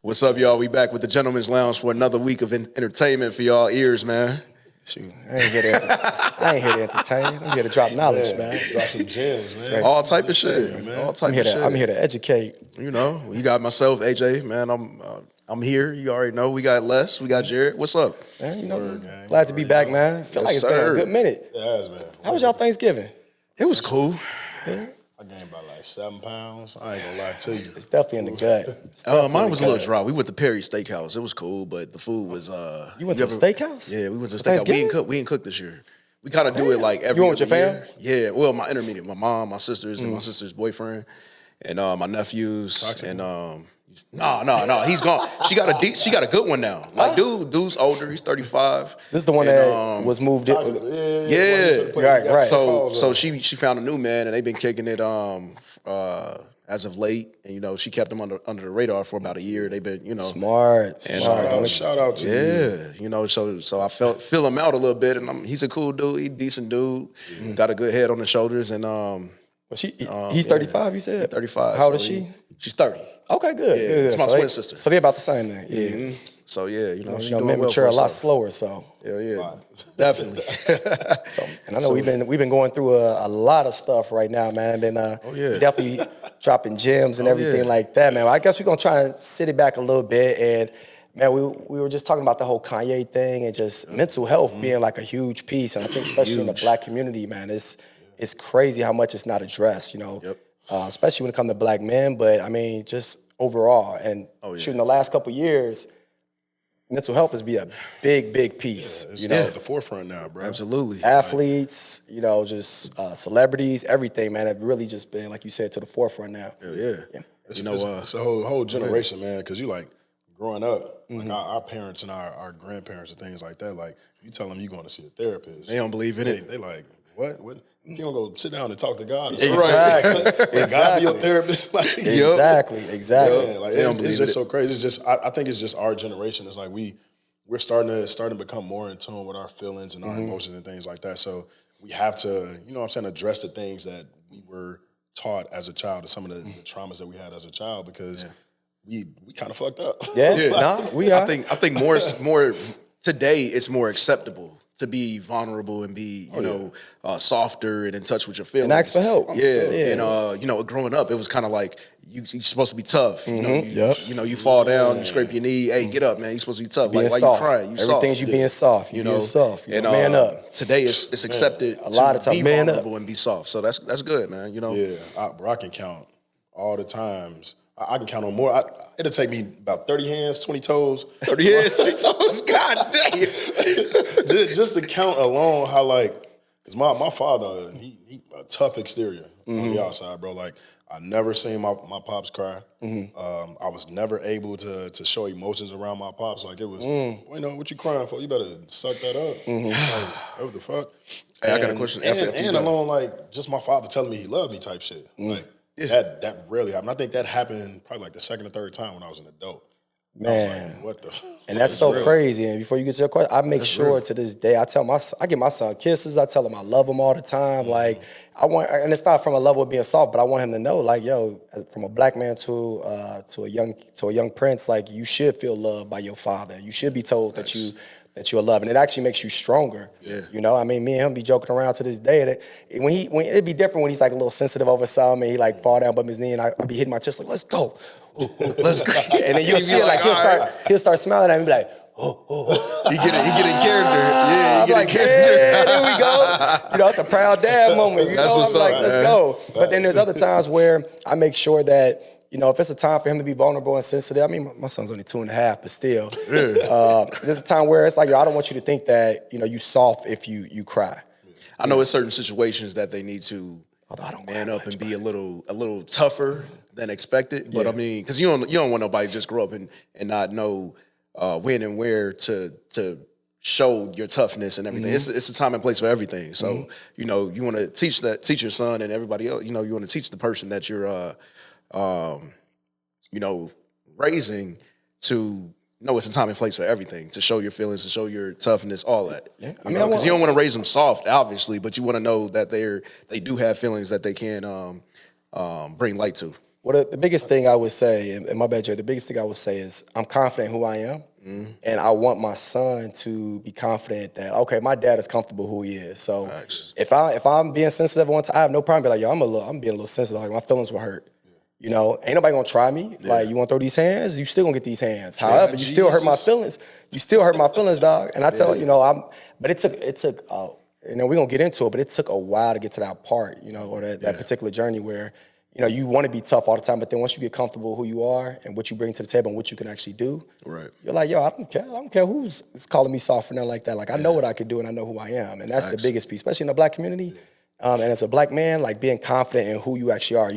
What's up, y'all? We back with the Gentleman's Lounge for another week of entertainment for y'all ears, man. Shoot, I ain't here to entertain. I'm here to drop knowledge, man. Drop some gems, man. All type of shit, man. All type of shit. I'm here to educate. You know, you got myself, AJ, man. I'm here. You already know. We got Les. We got Jared. What's up? Man, you know, glad to be back, man. Feel like it's been a good minute. It has been. How was y'all Thanksgiving? It was cool. Yeah. I gained about like 7 pounds. I ain't gonna lie to you. It's definitely in the gut. Mine was a little dry. We went to Perry's Steakhouse. It was cool, but the food was. You went to the steakhouse? Yeah, we went to the steakhouse. We didn't cook this year. We kind of do it like every You went with your year. Yeah, well, my intermediate, my mom, my sisters, and my sister's boyfriend, and my nephews, Toxic. and no, he's gone. She got a good one now. Like dude's older. He's 35. This is the one that was moved in. Yeah. Right. So she found a new man, and they've been kicking it as of late. And you know, she kept him under the radar for about a year. They've been Smart. Shout out to you. Yeah, you know, so I feel him out a little bit, and he's a cool dude. He's a decent dude. Got a good head on his shoulders, and He's 35. You said 35. How old is she? She's 30. Okay, good. Yeah, good. it's my So twin sister. So they're about the same then. Yeah. Mm-hmm. So yeah, you know, she's men doing well mature for a lot herself. slower. So Yeah, definitely. And I know we've been going through a lot of stuff right now, man. I've been definitely dropping gems and everything like that, man. I guess we're gonna try and sit it back a little bit. And man, we were just talking about the whole Kanye thing and just mental health being like a huge piece. And I think especially in the Black community, man, it's crazy how much it's not addressed. You know, especially when it comes to Black men. But I mean, just overall, and shooting the last couple of years. Mental health has been a big piece. It's at the forefront now, bro. Absolutely. Athletes, just celebrities, everything, man, have really just been, like you said, to the forefront now. Yeah. It's a whole generation, man, because you like growing up, like our parents and our grandparents and things like that, like you tell them you're going to see a therapist. They don't believe in it. They like, what? You don't go sit down and talk to God. Exactly. God be your therapist. Like, Exactly. Yeah, like, They don't believe it's just it. so crazy. It's just I think it's just our generation. It's like we're starting to become more in tune with our feelings and our emotions and things like that. So we have to, address the things that we were taught as a child and some of the traumas that we had as a child because we kind of fucked up. We are. I think more today it's more acceptable to be vulnerable and be softer and in touch with your feelings And ask for help. And growing up it was kind of like you're supposed to be tough. You fall down, you scrape your knee. Hey, get up, man. You're supposed to be tough. Being like why soft. you crying? You soft. Everything's you being soft. You being soft. You know, man up. Today it's accepted a lot of to times be man vulnerable and be soft. So that's good, man. You know. Yeah, I can count all the times. I can count on more. It'll take me about 30 hands, 20 toes. 30 hands, 20 toes. God damn. just to count alone how because my father, he a tough exterior on the outside, bro. Like I never seen my pops cry. I was never able to show emotions around my pops. Like it was, what you crying for? You better suck that up. Like, what the fuck? Hey, I got a question. And alone, just my father telling me he loved me type shit. That rarely happened. I think that happened probably like the second or third time when I was an adult. Man, like, what the? And that's so crazy. And before you get to your question, I make sure to this day, I give my son kisses. I tell him I love him all the time. Like and it's not from a level of being soft, but I want him to know, like, yo, from a Black man to a young prince, like you should feel loved by your father. You should be told that you're loved, and it actually makes you stronger. Yeah. I mean, me and him be joking around to this day. And when it'd be different when he's like a little sensitive over something, and he like fall down, bump his knee, and I be hitting my chest like, let's go. Let's go. And then you'll see it, like he'll start smiling at me, and be like, He get in character. Yeah, I'm like, yeah, there we go. It's a proud dad moment. That's what's up, let's go. But then there's other times where I make sure that, if it's a time for him to be vulnerable and sensitive, I mean, my son's only 2.5, but still. There's a time where it's like, I don't want you to think that, you soft if you cry. I know in certain situations that they need to man up and be a little tougher than expected. But I mean, because you don't want nobody to just grow up and not know when and where to show your toughness and everything. It's a time and place for everything. So you want to teach your son and everybody else. You want to teach the person that you're raising to know it's a time and place for everything, to show your feelings, to show your toughness, all that. Yeah. Because you don't want to raise them soft, obviously, but you want to know that they do have feelings that they can bring light to. Well, the biggest thing I would say, and my bad, Jay, the biggest thing I would say is I'm confident who I am. And I want my son to be confident that, okay, my dad is comfortable who he is. So if I'm being sensitive one time, I have no problem being like, yo, I'm being a little sensitive. Like, my feelings were hurt. You know, ain't nobody gonna try me. Like, you wanna throw these hands? You still gonna get these hands. However, you still hurt my feelings. You still hurt my feelings, dog. And I tell you, but it took, we're gonna get into it, but it took a while to get to that part, or that particular journey where, you want to be tough all the time, but then once you get comfortable who you are and what you bring to the table and what you can actually do, you're like, yo, I don't care. I don't care who's calling me soft or nothing like that. Like, I know what I can do and I know who I am. And that's the biggest piece, especially in the black community. And as a black man, like, being confident in who you actually are.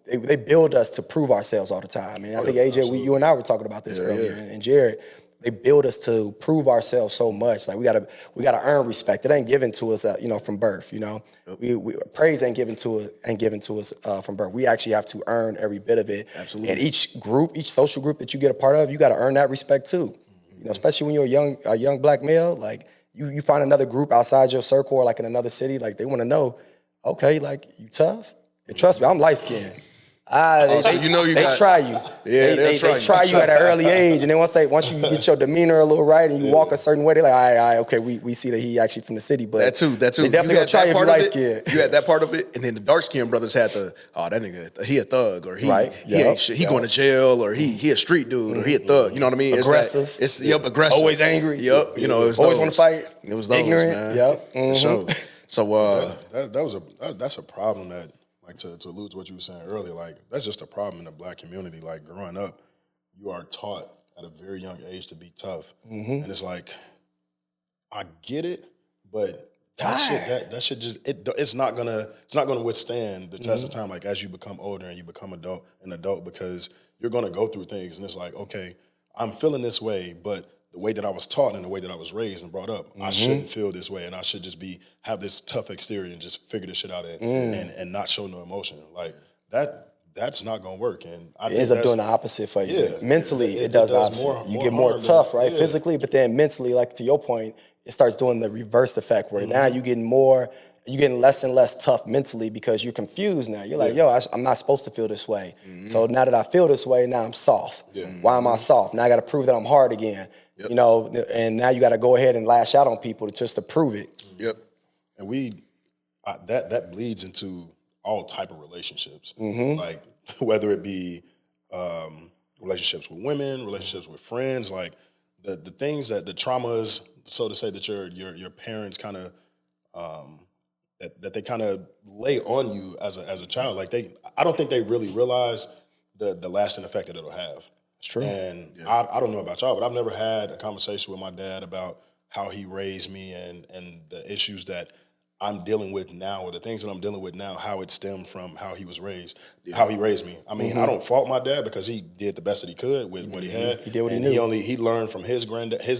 They build us to prove ourselves all the time. And I think, AJ, you and I were talking about this earlier, and Jared, they build us to prove ourselves so much. Like, we gotta earn respect. It ain't given to us, from birth. We praise ain't given to us from birth. We actually have to earn every bit of it. Absolutely. And each social group that you get a part of, you got to earn that respect too. Especially when you're a young black male. Like, you find another group outside your circle or like in another city. Like, they want to know, okay, like, you tough. And trust me, I'm light skinned. They try you. Yeah, they try you at an early age, and then once you get your demeanor a little right and you walk a certain way, they're like, all right, okay, we see that he actually from the city, but that too. They definitely gonna try you if you light skinned. You had that part of it, and then the dark skinned brothers had that nigga, he a thug, or he ain't shit. He going to jail, or he a street dude, or he a thug. You know what I mean? Aggressive. Aggressive. Always angry. Yep. Always want to fight. It was those, ignorant. man. Yep. For sure. So that's a problem that, like, to allude to what you were saying earlier, like, that's just a problem in the black community. Like, growing up, you are taught at a very young age to be tough, and it's like, I get it, but that shit just it's not gonna withstand the test of time. Like, as you become older and you become an adult, because you're gonna go through things, and it's like, okay, I'm feeling this way, but the way that I was taught and the way that I was raised and brought up, I shouldn't feel this way, and I should just have this tough exterior and just figure this shit out and not show no emotion. Like, that's not gonna work. And I think ends up doing the opposite for you. Yeah, mentally, it does the opposite. You get more tough, right? Physically, but then mentally, like, to your point, it starts doing the reverse effect where now you're getting less and less tough mentally because you're confused now. You're like, yo, I'm not supposed to feel this way. So now that I feel this way, now I'm soft. Why am I soft? Now I got to prove that I'm hard again. And now you got to go ahead and lash out on people just to prove it. And that bleeds into all type of relationships, like, whether it be relationships with women, relationships with friends, like the things that the traumas, so to say, that your parents kind of that they kind of lay on you as a child. Like, I don't think they really realize the lasting effect that it'll have. It's true. And I don't know about y'all, but I've never had a conversation with my dad about how he raised me and the issues that I'm dealing with now, or the things that I'm dealing with now, how it stemmed from how he was raised, how he raised me. I mean, I don't fault my dad because he did the best that he could with what he had. He did what he and knew. He learned from his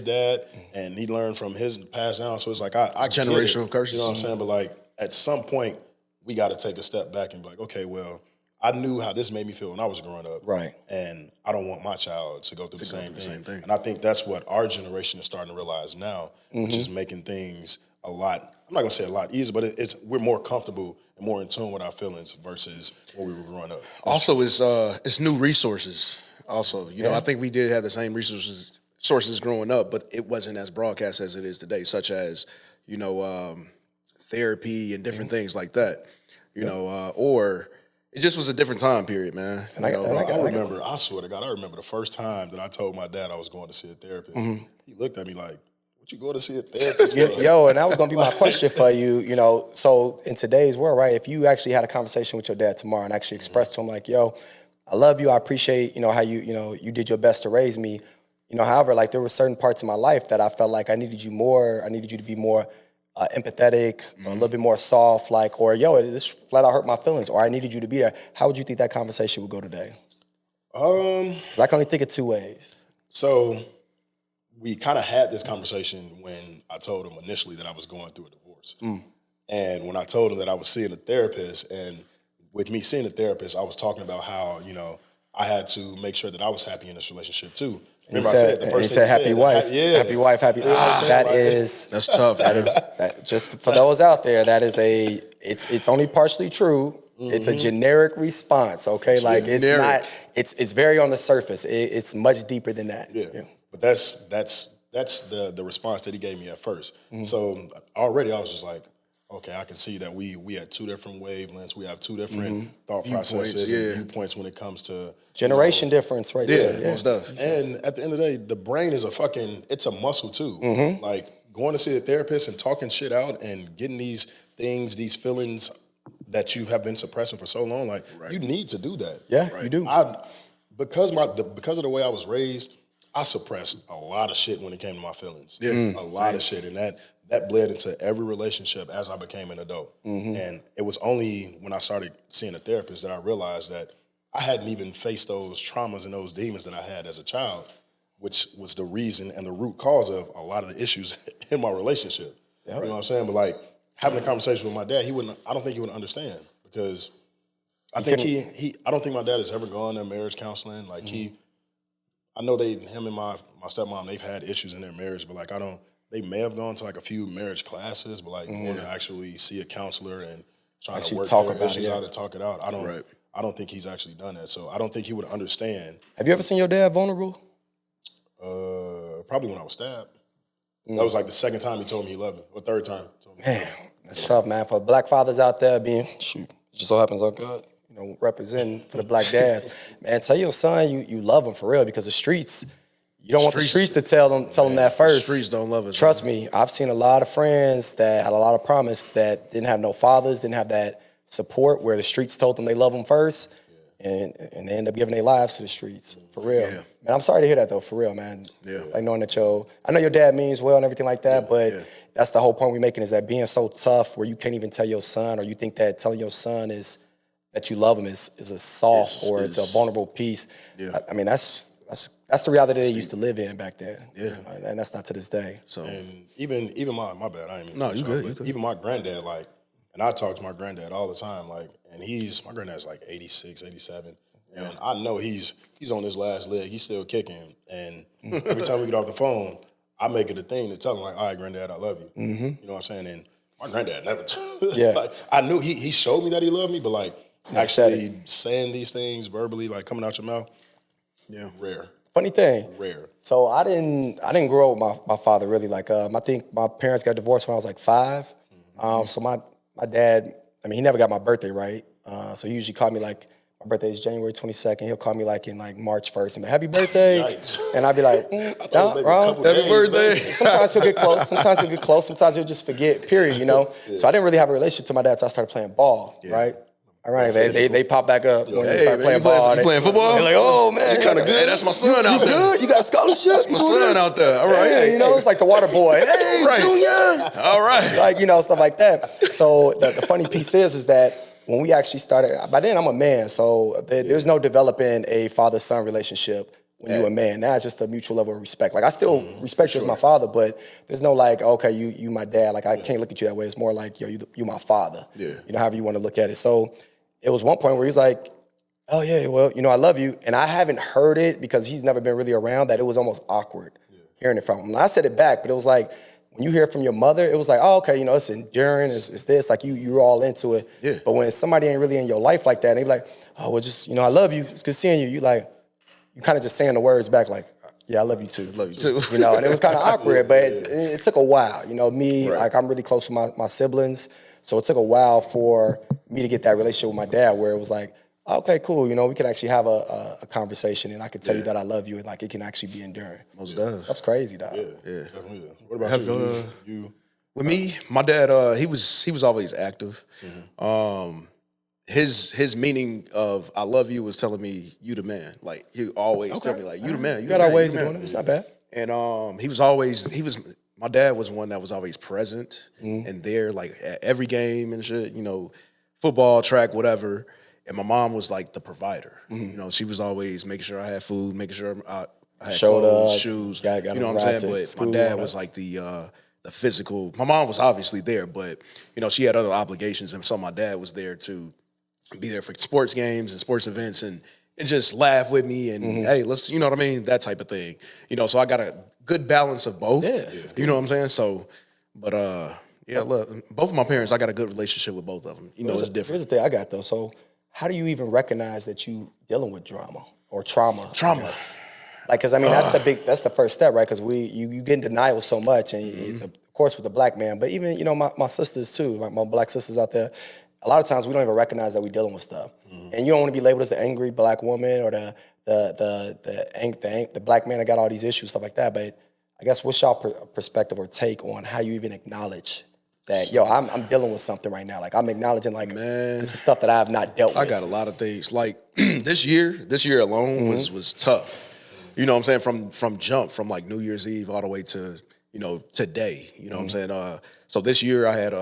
dad, and he learned from his passed down. So it's like, I generational curses. You know what I'm saying? But, like, at some point, we got to take a step back and be like, okay, well, I knew how this made me feel when I was growing up. Right. And I don't want my child to go through the same thing. And I think that's what our generation is starting to realize now, which is making things a lot, I'm not going to say a lot easier, but we're more comfortable and more in tune with our feelings versus when we were growing up. Also, it's new resources. Also, I think we did have the same sources growing up, but it wasn't as broadcast as it is today, such as, therapy and different things like that, or it just was a different time period, man. I swear to God, I remember the first time that I told my dad I was going to see a therapist. He looked at me like, what you going to see a therapist for? Yo, and that was going to be my question for you, so in today's world, right, if you actually had a conversation with your dad tomorrow and actually expressed to him like, yo, I love you, I appreciate, how you did your best to raise me, however, like, there were certain parts of my life that I felt like I needed you to be more empathetic, a little bit more soft, like, or yo, this flat out hurt my feelings, or I needed you to be there. How would you think that conversation would go today? Because I can only think of two ways. So we kind of had this conversation when I told him initially that I was going through a divorce. And when I told him that I was seeing a therapist, and with me seeing a therapist, I was talking about how, I had to make sure that I was happy in this relationship too. Remember, I said the first thing happy wife. Happy wife, happy. That's tough. Just for those out there, it's only partially true. It's a generic response, okay? Like it's not. It's very on the surface. It's much deeper than that. Yeah. But that's the response that he gave me at first. So already I was just like, okay, I can see that we had two different wavelengths. We have two different thought processes and viewpoints when it comes to generation difference, right there. Yeah, stuff. And at the end of the day, the brain is it's a muscle too. Like going to see a therapist and talking shit out and getting these things, these feelings that you have been suppressing for so long, like you need to do that. Yeah, you do. Because of the way I was raised, I suppressed a lot of shit when it came to my feelings. A lot of shit. And that bled into every relationship as I became an adult. And it was only when I started seeing a therapist that I realized that I hadn't even faced those traumas and those demons that I had as a child, which was the reason and the root cause of a lot of the issues in my relationship. You know what I'm saying? But like having a conversation with my dad, I don't think he would understand because I don't think my dad has ever gone to marriage counseling. Like I know him and my stepmom, they've had issues in their marriage, but like they may have gone to like a few marriage classes, but like want to actually see a counselor and try to work their issues out and talk it out. I don't think he's actually done that. So I don't think he would understand. Have you ever seen your dad vulnerable? Probably when I was stabbed. That was like the second time he told me he loved me, or third time. He told me Man, that's tough, man. For black fathers out there it just so happens like God, representing for the black dads. Man, tell your son you love him for real because the streets, you don't want the streets to tell them that first. The streets don't love us. Trust me, I've seen a lot of friends that had a lot of promise that didn't have no fathers, didn't have that support where the streets told them they love them first. And they end up giving their lives to the streets, for real. Yeah. Man, I'm sorry to hear that, though, for real, man. Yeah. Like knowing that I know your dad means well and everything like that, but that's the whole point we're making is that being so tough where you can't even tell your son or you think that telling your son is that you love him is a soft or it's a vulnerable piece. Yeah. I mean, that's the reality they used to live in back then. Yeah. And that's not to this day. So and even my bad, I ain't mean no, you good. Even my granddad, like, and I talk to my granddad all the time, like, and my granddad's like 86, 87. And I know he's on his last leg. He's still kicking. And every time we get off the phone, I make it a thing to tell him, like, all right, granddad, I love you. You know what I'm saying? And my granddad never like, I knew he showed me that he loved me, but like actually saying these things verbally, like coming out your mouth, rare. Funny thing. Rare. So I didn't grow up with my father really. Like I think my parents got divorced when I was like 5. So my dad, I mean, he never got my birthday right. So he usually called me like, my birthday is January 22nd. He'll call me like in like March 1st and be happy birthday. Yikes. And I'd be like, wrong. Happy birthday. Sometimes he'll get close. Sometimes he'll just forget, period, So I didn't really have a relationship to my dad until I started playing ball, right? Ironically, they pop back up when they start playing ball. You playing football? They're like, oh, man. Kind of good. Hey, that's my son out there. Good? You got a scholarship? That's my son out there. All right. Hey, it's like the water boy. Hey, Junior. All right. Like, stuff like that. So the funny piece is that when we actually started, by then I'm a man, so there's no developing a father-son relationship when you're a man. Now it's just a mutual level of respect. Like I still respect you as my father, but there's no like, okay, you my dad. Like I can't look at you that way. It's more like, yo, you my father. Yeah. However you want to look at it. So it was one point where he was like, oh yeah, well, I love you. And I haven't heard it because he's never been really around that it was almost awkward hearing it from him. I said it back, but it was like, when you hear it from your mother, it was like, oh, okay, it's enduring, it's this, like you're all into it. Yeah. But when somebody ain't really in your life like that, and they be like, oh, well, just, I love you, it's good seeing you. You kind of just saying the words back like, yeah, I love you too. Love you too. And it was kind of awkward, but it took a while. Me, like I'm really close with my siblings, so it took a while for me to get that relationship with my dad where it was like, okay, cool. We could actually have a conversation, and I could tell you that I love you, and like it can actually be enduring. Most does. That's crazy, dog. Yeah. What about you? With me, my dad, he was always active. His meaning of I love you was telling me you the man. Like he always tell me like you the man. You got our ways of doing it. It's not bad. And my dad was one that was always present and there like at every game and shit. Football, track, whatever. And my mom was like the provider. She was always making sure I had food, making sure I had clothes, shoes. You know what I'm saying? But my dad was like the physical. My mom was obviously there, but she had other obligations, and so my dad was there to be there for sports games and sports events and just laugh with me and hey, let's that type of thing. So I got a good balance of both. Yeah, you know what I'm saying? So, but Yeah, look, both of my parents, I got a good relationship with both of them. You know, it's different. Here's the thing I got though. So how do you even recognize that you dealing with drama or trauma? Trauma. Like, cause I mean, that's the first step, right? Cause you get in denial so much, and of course with the black man, but even, you know, my sisters too, my black sisters out there, a lot of times we don't even recognize that we're dealing with stuff. And you don't want to be labeled as the angry black woman or the black man that got all these issues, stuff like that. But I guess what's y'all perspective or take on how you even acknowledge that, yo, I'm dealing with something right now. Like, I'm acknowledging, like, man, this is stuff that I have not dealt with. I got a lot of things. Like, this year alone was tough. You know what I'm saying? From jump, from like New Year's Eve all the way to, you know, today. You know what I'm saying? So this year I had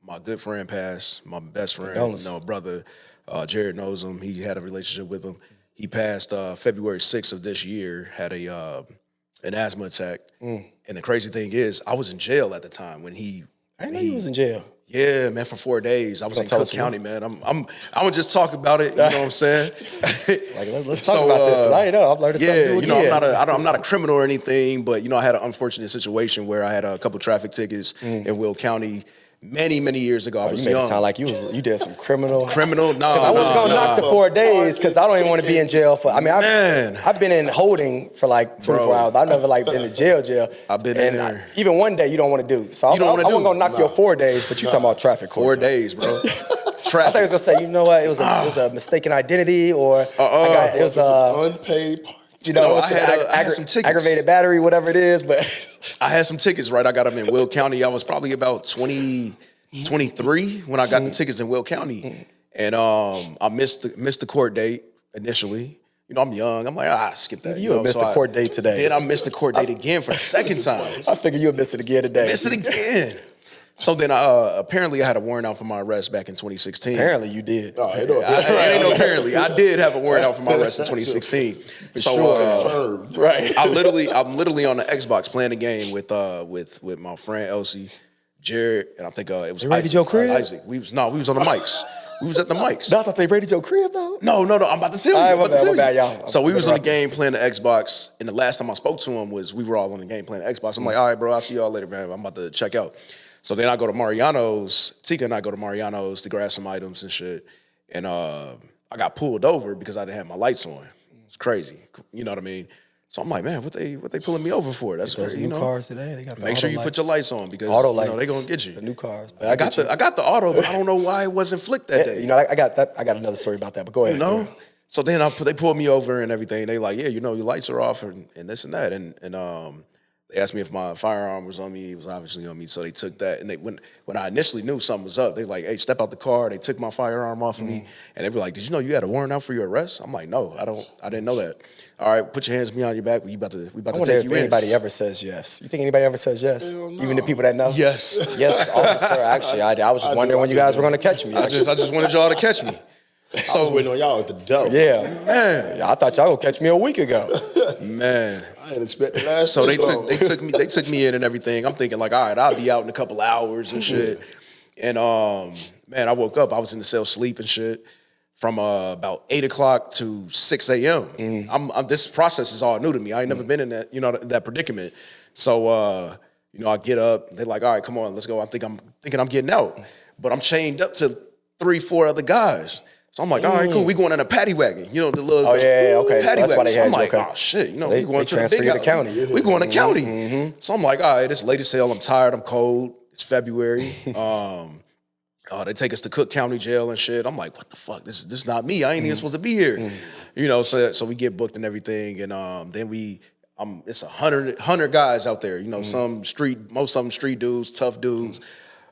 my good friend pass, my best friend, you know, brother, Jared knows him. He had a relationship with him. He passed February 6th of this year, had an asthma attack. And the crazy thing is, I was in jail at the time when he... I didn't know you was in jail. Yeah, man, for 4 days. I was in Cook County, man. I'm gonna just talk about it, you know what I'm saying? Like, let's talk about this, because I ain't know. I'm learning something new. You know, I'm not a criminal or anything, but, you know, I had an unfortunate situation where I had a couple traffic tickets in Will County many years ago. I was you made young. it sound like you did some criminal. Criminal? No, I wasn't gonna knock the 4 days because I don't even want to be in jail for. I mean, I've been in holding for like 24 hours. I've never like been in jail. I've been in there. Even one day you don't want to do. So I wasn't gonna knock your 4 days, but you talking about traffic. 4 days, bro. I thought he was gonna say, you know what? It was a mistaken identity, or it was unpaid. You know, I had some tickets. Aggravated battery, whatever it is. But I had some tickets, right? I got them in Will County. I was probably about 23 when I got the tickets in Will County, and I missed the court date initially. You know, I'm young. I'm like, skip that. You missed the court date today. Then I missed the court date again for the second time. I figured you would miss it again today. Missed it again. So then, apparently, I had a warrant out for my arrest back in 2016. Apparently, you did. No, ain't no apparently. I did have a warrant out for my arrest in 2016. Right. I'm literally on the Xbox playing the game with my friend Elsie, Jared, and I think it was raided your crib? Isaac. We was on the mics. We was at the mics. No, I thought they raided your crib though. No. I'm about to tell you. All right, my bad, y'all. So we was on the game playing the Xbox, and the last time I spoke to him was we were all on the game playing the Xbox. I'm like, all right, bro, I'll see y'all later, man. I'm about to check out. So then I go to Mariano's. Tika and I go to Mariano's to grab some items and shit. And I got pulled over because I didn't have my lights on. It's crazy. You know what I mean? So I'm like, man, what they pulling me over for? That's those crazy. new cars today. They got the make sure you lights. put your lights on because auto lights. They gonna get you. The new cars. But I got the auto, but I don't know why it wasn't flicked that day. You know, I got that. I got another story about that. But go ahead. You know. So then they pulled me over and everything. They like, yeah, you know, your lights are off and this and that. And they asked me if my firearm was on me. It was obviously on me, so they took that. And they when I initially knew something was up, they like, hey, step out the car. They took my firearm off of me, and they were like, did you know you had a warrant out for your arrest? I'm like, no, I didn't know that. All right, put your hands behind your back. We about to take you in. Anybody ever says yes? You think anybody ever says yes? No. Even the people that know? Yes. Yes, officer. Actually, I was just wondering when you guys were going to catch me. I just wanted y'all to catch me. So I was waiting on y'all at the door. Yeah, man. I thought y'all gonna catch me a week ago. Man, I didn't expect that. So they took me in and everything. I'm thinking like, all right, I'll be out in a couple hours and shit. And man, I woke up. I was in the cell sleep and shit from about 8 o'clock to 6 a.m. This process is all new to me. I ain't never been in that, you know, that predicament. So you know, I get up. They're like, all right, come on, let's go. I'm thinking I'm getting out, but I'm chained up to 3-4 other guys. So I'm like, all right, cool. We going in a paddy wagon, you know, the little okay. paddy so that's wagon. why they So had I'm like, okay. oh shit, you know, so we going to the transfer big you to house. county. We going to county. So I'm like, all right, it's late as hell. I'm tired. I'm cold. It's February. They take us to Cook County Jail and shit. I'm like, what the fuck? This is not me. I ain't even supposed to be here. You know, so we get booked and everything, and then it's 100 guys out there. You know, most of them street dudes, tough dudes.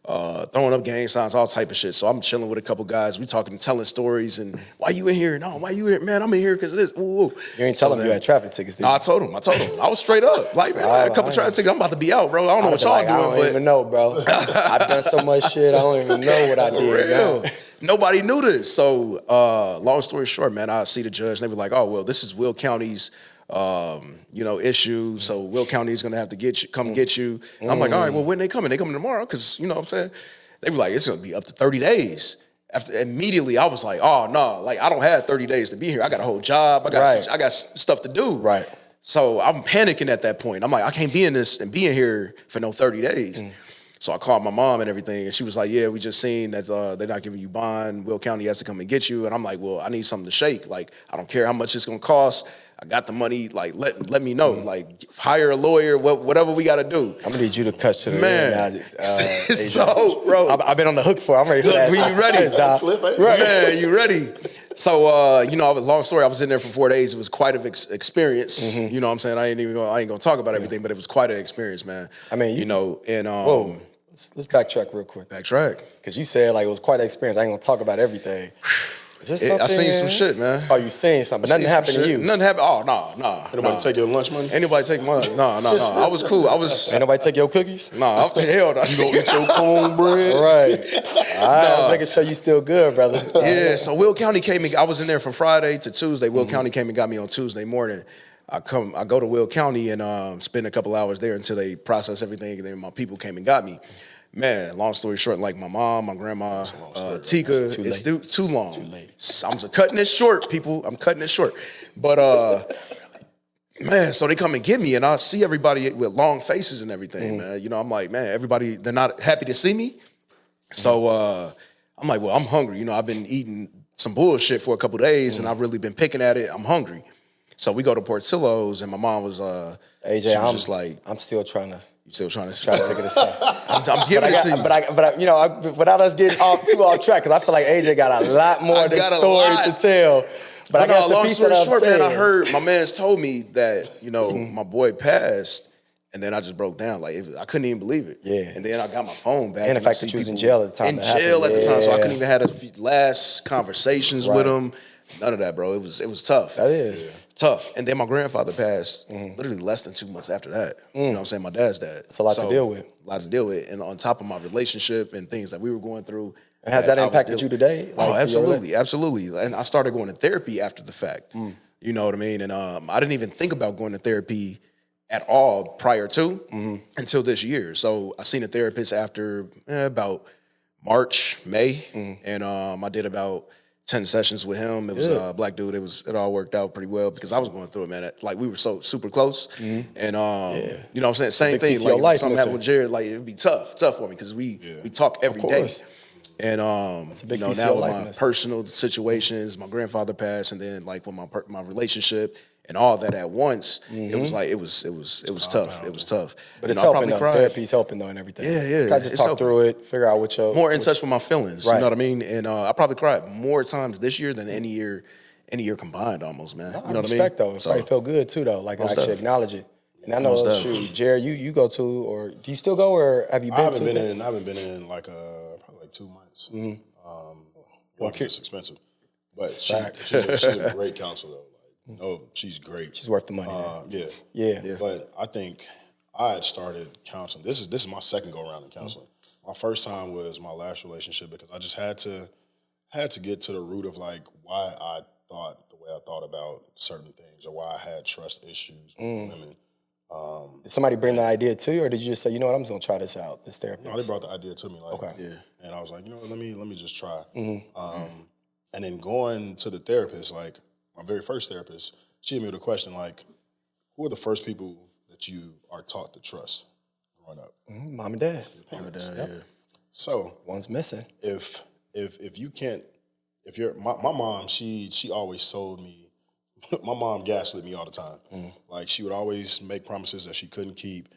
Throwing up gang signs, all type of shit. So I'm chilling with a couple guys. We talking, telling stories, and why you in here? No, why you here? Man, I'm in here because of this. Ooh. You ain't telling them you had traffic tickets, did you? No, I told him. I was straight up. Like, man, I had a couple traffic tickets. I'm about to be out, bro. I don't know what y'all doing. I don't even know, bro. I've done so much shit. I don't even know what I did. Real. Nobody knew this. So, long story short, man, I see the judge, and they were like, oh, well, this is Will County's you know, issue. So Will County is gonna have to come get you. And I'm like, all right, well, when they coming? They coming tomorrow? Because, you know what I'm saying? They were like, it's gonna be up to 30 days. Immediately I was like, oh no, like I don't have 30 days to be here. I got a whole job. I got stuff to do. Right. So I'm panicking at that point. I'm like, I can't be in this and be in here for no 30 days. So I called my mom and everything, and she was like, "Yeah, we just seen that they're not giving you bond. Will County has to come and get you." And I'm like, "Well, I need something to shake. Like, I don't care how much it's gonna cost. I got the money. Like, let me know. Like, hire a lawyer. Whatever we got to do." I'm gonna need you to cut to the Man. end now. So, bro, I've been on the hook for it. I'm ready for that. Look, you ready? Right. Man, you ready? So, long story, I was in there for 4 days. It was quite an experience. You know what I'm saying? I ain't gonna talk about everything, but it was quite an experience, man. I mean, whoa. Let's backtrack real quick. Backtrack. Because you said like it was quite an experience. I ain't gonna talk about everything. Is this something? I seen some shit, man. Oh, you seen something? Nothing happened to you. Nothing happened. Oh, no. Anybody take your lunch money? Anybody take money? No. I was cool. Ain't nobody take your cookies? No, hell no. You gonna eat your cornbread? Right. All right. I was making sure you still good, brother. Yeah. So Will County came and I was in there from Friday to Tuesday. Will County came and got me on Tuesday morning. I go to Will County and spend a couple hours there until they process everything, and then my people came and got me. Man, long story short, like my mom, my grandma, Tika, it's too long. Too late. I'm cutting it short, people. I'm cutting it short. But man, so they come and get me, and I see everybody with long faces and everything, man. You know, I'm like, man, everybody, they're not happy to see me. So I'm like, well, I'm hungry. You know, I've been eating some bullshit for a couple days, and I've really been picking at it. I'm hungry. So we go to Portillo's, and my mom was, AJ, I'm just like, I'm still trying to. You still trying to figure this out. I'm giving it to you. But you know, without us getting too off track, because I feel like AJ got a lot more of this story to tell. But I guess the piece that I'm short, saying, man, I heard my man's told me that, you know, my boy passed, and then I just broke down. Like, I couldn't even believe it. Yeah. And then I got my phone back. And the fact that you was in jail at the time. In jail at the time, so I couldn't even have the last conversations with him. None of that, bro. It was tough. That is. Yeah. Tough. And then my grandfather passed literally less than 2 months after that. You know what I'm saying? My dad's dad. It's a lot to deal with. A lot to deal with. And on top of my relationship and things that we were going through. And has that impacted you today? Oh, absolutely. Absolutely. And I started going to therapy after the fact. You know what I mean? And I didn't even think about going to therapy at all prior to until this year. So I seen a therapist after about March, May. And I did about 10 sessions with him. It was a black dude. It all worked out pretty well because I was going through it, man. Like, we were so super close. And, you know what I'm saying? Same thing. Like, if something happened with Jared, like, it'd be tough for me because we talk every day. And, you know, now with my personal situations, my grandfather passed, and then, like, with my relationship and all that at once, it was like, it was tough. It was tough. But it's helping, though. Therapy's helping, though, and everything. Yeah. I just talk through it, figure out what your... More in touch with my feelings, you know what I mean? And I probably cried more times this year than any year combined almost, man. You know what I mean? Respect, though. It probably feel good, too, though. Like, I actually acknowledge it. And I know, shoot, Jared, you go to, or do you still go, or have you been I haven't been in like probably like 2 months. Well, it's expensive. But she's a great counselor, though. No, she's great. She's worth the money. Yeah. But I think I had started counseling. This is my second go around in counseling. My first time was my last relationship because I just had to get to the root of like why I thought the way I thought about certain things or why I had trust issues with women. Did somebody bring the idea to you, or did you just say, you know what, I'm just gonna try this out, this therapy? No, they brought the idea to me. Like, and I was like, you know what, let me just try. And then going to the therapist, like my very first therapist, she hit me with a question like, who are the first people that you are taught to trust growing up? Mom and dad. Mom and dad, yeah. So one's missing. If you can't, if you're my mom, she always sold me. My mom gaslit me all the time. Like, she would always make promises that she couldn't keep,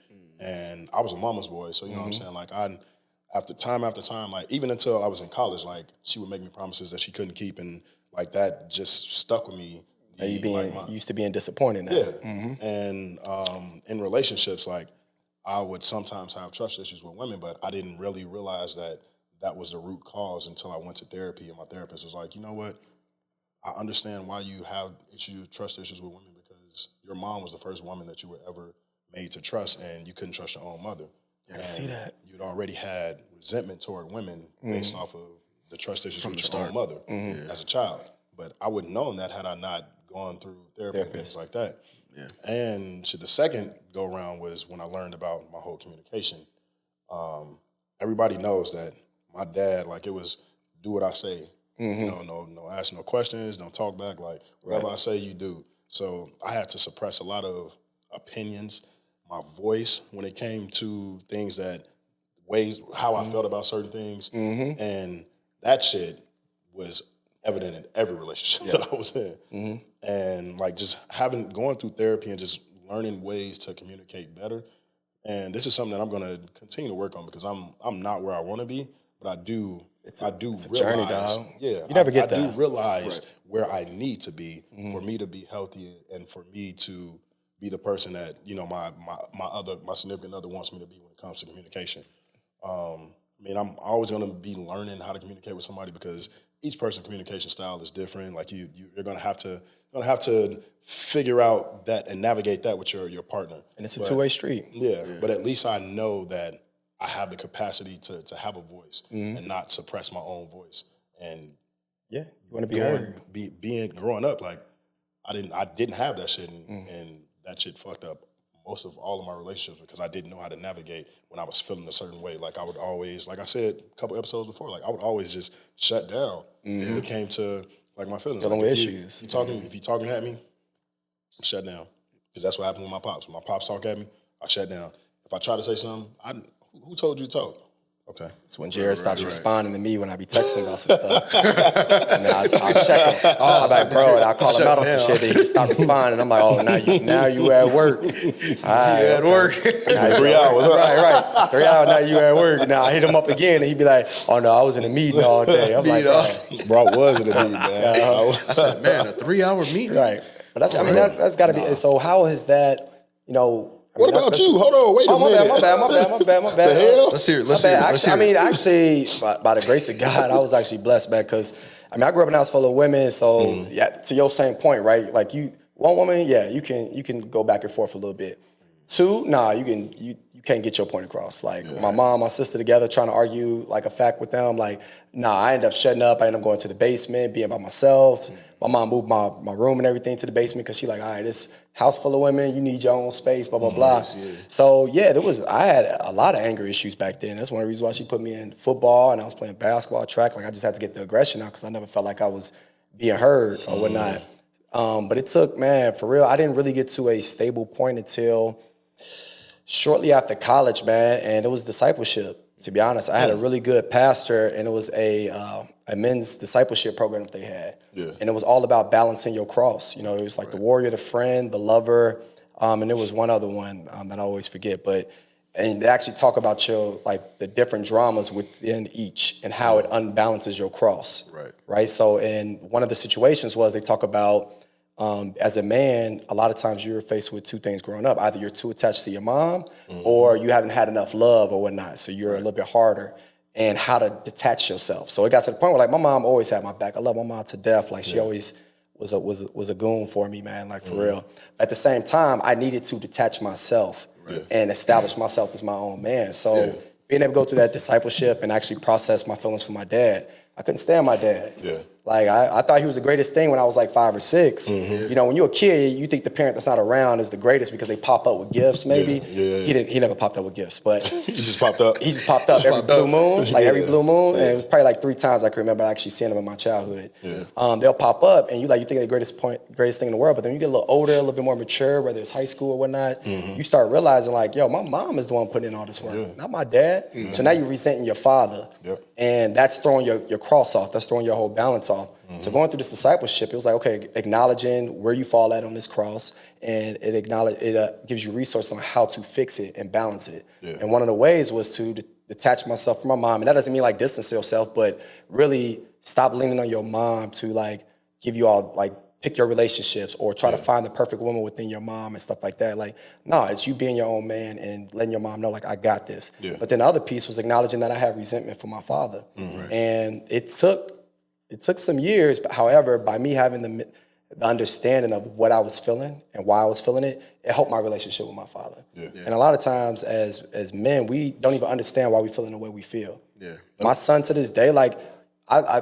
and I was a mama's boy, so you know what I'm saying. Like, after time, like even until I was in college, like she would make me promises that she couldn't keep, and like that just stuck with me. Used to being disappointed now. Yeah. And in relationships, like I would sometimes have trust issues with women, but I didn't really realize that was the root cause until I went to therapy, and my therapist was like, you know what? I understand why you have trust issues with women because your mom was the first woman that you were ever made to trust, and you couldn't trust your own mother. I can see that. You'd already had resentment toward women based off of the trust issues with your own mother as a child. But I wouldn't known that had I not gone through therapy and things like that. Yeah. And the second go round was when I learned about my whole communication. Everybody knows that my dad, like, it was do what I say. You know, no ask no questions, don't talk back. Like, whatever I say, you do. So I had to suppress a lot of opinions, my voice when it came to things that ways, how I felt about certain things. And that shit was evident in every relationship that I was in. And like just going through therapy and just learning ways to communicate better. And this is something that I'm going to continue to work on because I'm not where I want to be, but I do It's realize, a journey, dog. Yeah, You never get I there. do realize where I need to be for me to be healthy and for me to be the person that my significant other wants me to be when it comes to communication. I mean, I'm always going to be learning how to communicate with somebody because each person's communication style is different. Like you're going to have to figure out that and navigate that with your partner. And it's a two-way street. Yeah, but at least I know that I have the capacity to have a voice and not suppress my own voice. And you want to be heard. Growing up, like I didn't have that shit, and that shit fucked up most of all of my relationships because I didn't know how to navigate when I was feeling a certain way. Like I would always, like I said a couple episodes before, like I would always just shut down when it came to like my feelings. Dealing like, with issues. If you're talking at me, shut down. Because that's what happened with my pops. When my pops talk at me, I shut down. If I try to say something, who told you to talk? Okay. It's when Jared stops responding to me when I be texting about some stuff. And then I'll check him. I'm like, bro, and I'll call him out on some shit. Then he just stop responding. I'm like, oh, now you at work. All right, You at work. 3 hours. Right. 3 hours, now you at work. Now I hit him up again, and he'd be like, oh, no, I was in a meeting all day. I'm like, Bro, I was in a meeting, man. I said, man, a 3-hour meeting. right. But that's got to be. So how is that, What about you? Hold on, wait a minute. My bad. The hell? Let's hear it. Actually, by the grace of God, I was actually blessed, man, because, I grew up in a house full of women, so, to your same point, right? Like, one woman, you can go back and forth a little bit. Two, you can't get your point across. Like, my mom, my sister together trying to argue, like, a fact with them, like, I ended up shutting up. I ended up going to the basement, being by myself. My mom moved my room and everything to the basement because she like, all right, this house full of women, you need your own space, blah, blah, blah. So, I had a lot of anger issues back then. That's one of the reasons why she put me in football and I was playing basketball, track. Like, I just had to get the aggression out because I never felt like I was being heard or whatnot. But it took, man, for real, I didn't really get to a stable point until shortly after college, man, and it was discipleship. To be honest, I had a really good pastor, and it was a men's discipleship program that they had. Yeah. And it was all about balancing your cross. It was like the warrior, the friend, the lover, and there was one other one that I always forget. And they actually talk about the different dramas within each and how it unbalances your cross. Right. So, and one of the situations was they talk about as a man, a lot of times you're faced with two things growing up. Either you're too attached to your mom or you haven't had enough love or whatnot. So you're a little bit harder and how to detach yourself. So it got to the point where like my mom always had my back. I love my mom to death. Like she always was a goon for me, man, like for real. At the same time, I needed to detach myself and establish myself as my own man. So being able to go through that discipleship and actually process my feelings for my dad, I couldn't stand my dad. Like, I thought he was the greatest thing when I was like 5 or 6. When you're a kid, you think the parent that's not around is the greatest because they pop up with gifts, maybe. He never popped up with gifts, but he just popped up. He just popped up every blue moon, every blue moon. And it was probably like 3 times I can remember actually seeing him in my childhood. They'll pop up and you think they're the greatest thing in the world, but then you get a little older, a little bit more mature, whether it's high school or whatnot, you start realizing like, yo, my mom is the one putting in all this work, not my dad. So now you're resenting your father. And that's throwing your cross off. That's throwing your whole balance off. So going through this discipleship, it was like, okay, acknowledging where you fall at on this cross, and it gives you resources on how to fix it and balance it. And one of the ways was to detach myself from my mom. And that doesn't mean like distance yourself, but really stop leaning on your mom to like give you all like pick your relationships or try to find the perfect woman within your mom and stuff like that. Like, no, it's you being your own man and letting your mom know like, I got this. But then the other piece was acknowledging that I had resentment for my father. And it took some years, but however, by me having the understanding of what I was feeling and why I was feeling it, it helped my relationship with my father. And a lot of times as men, we don't even understand why we feeling the way we feel. My son to this day, like,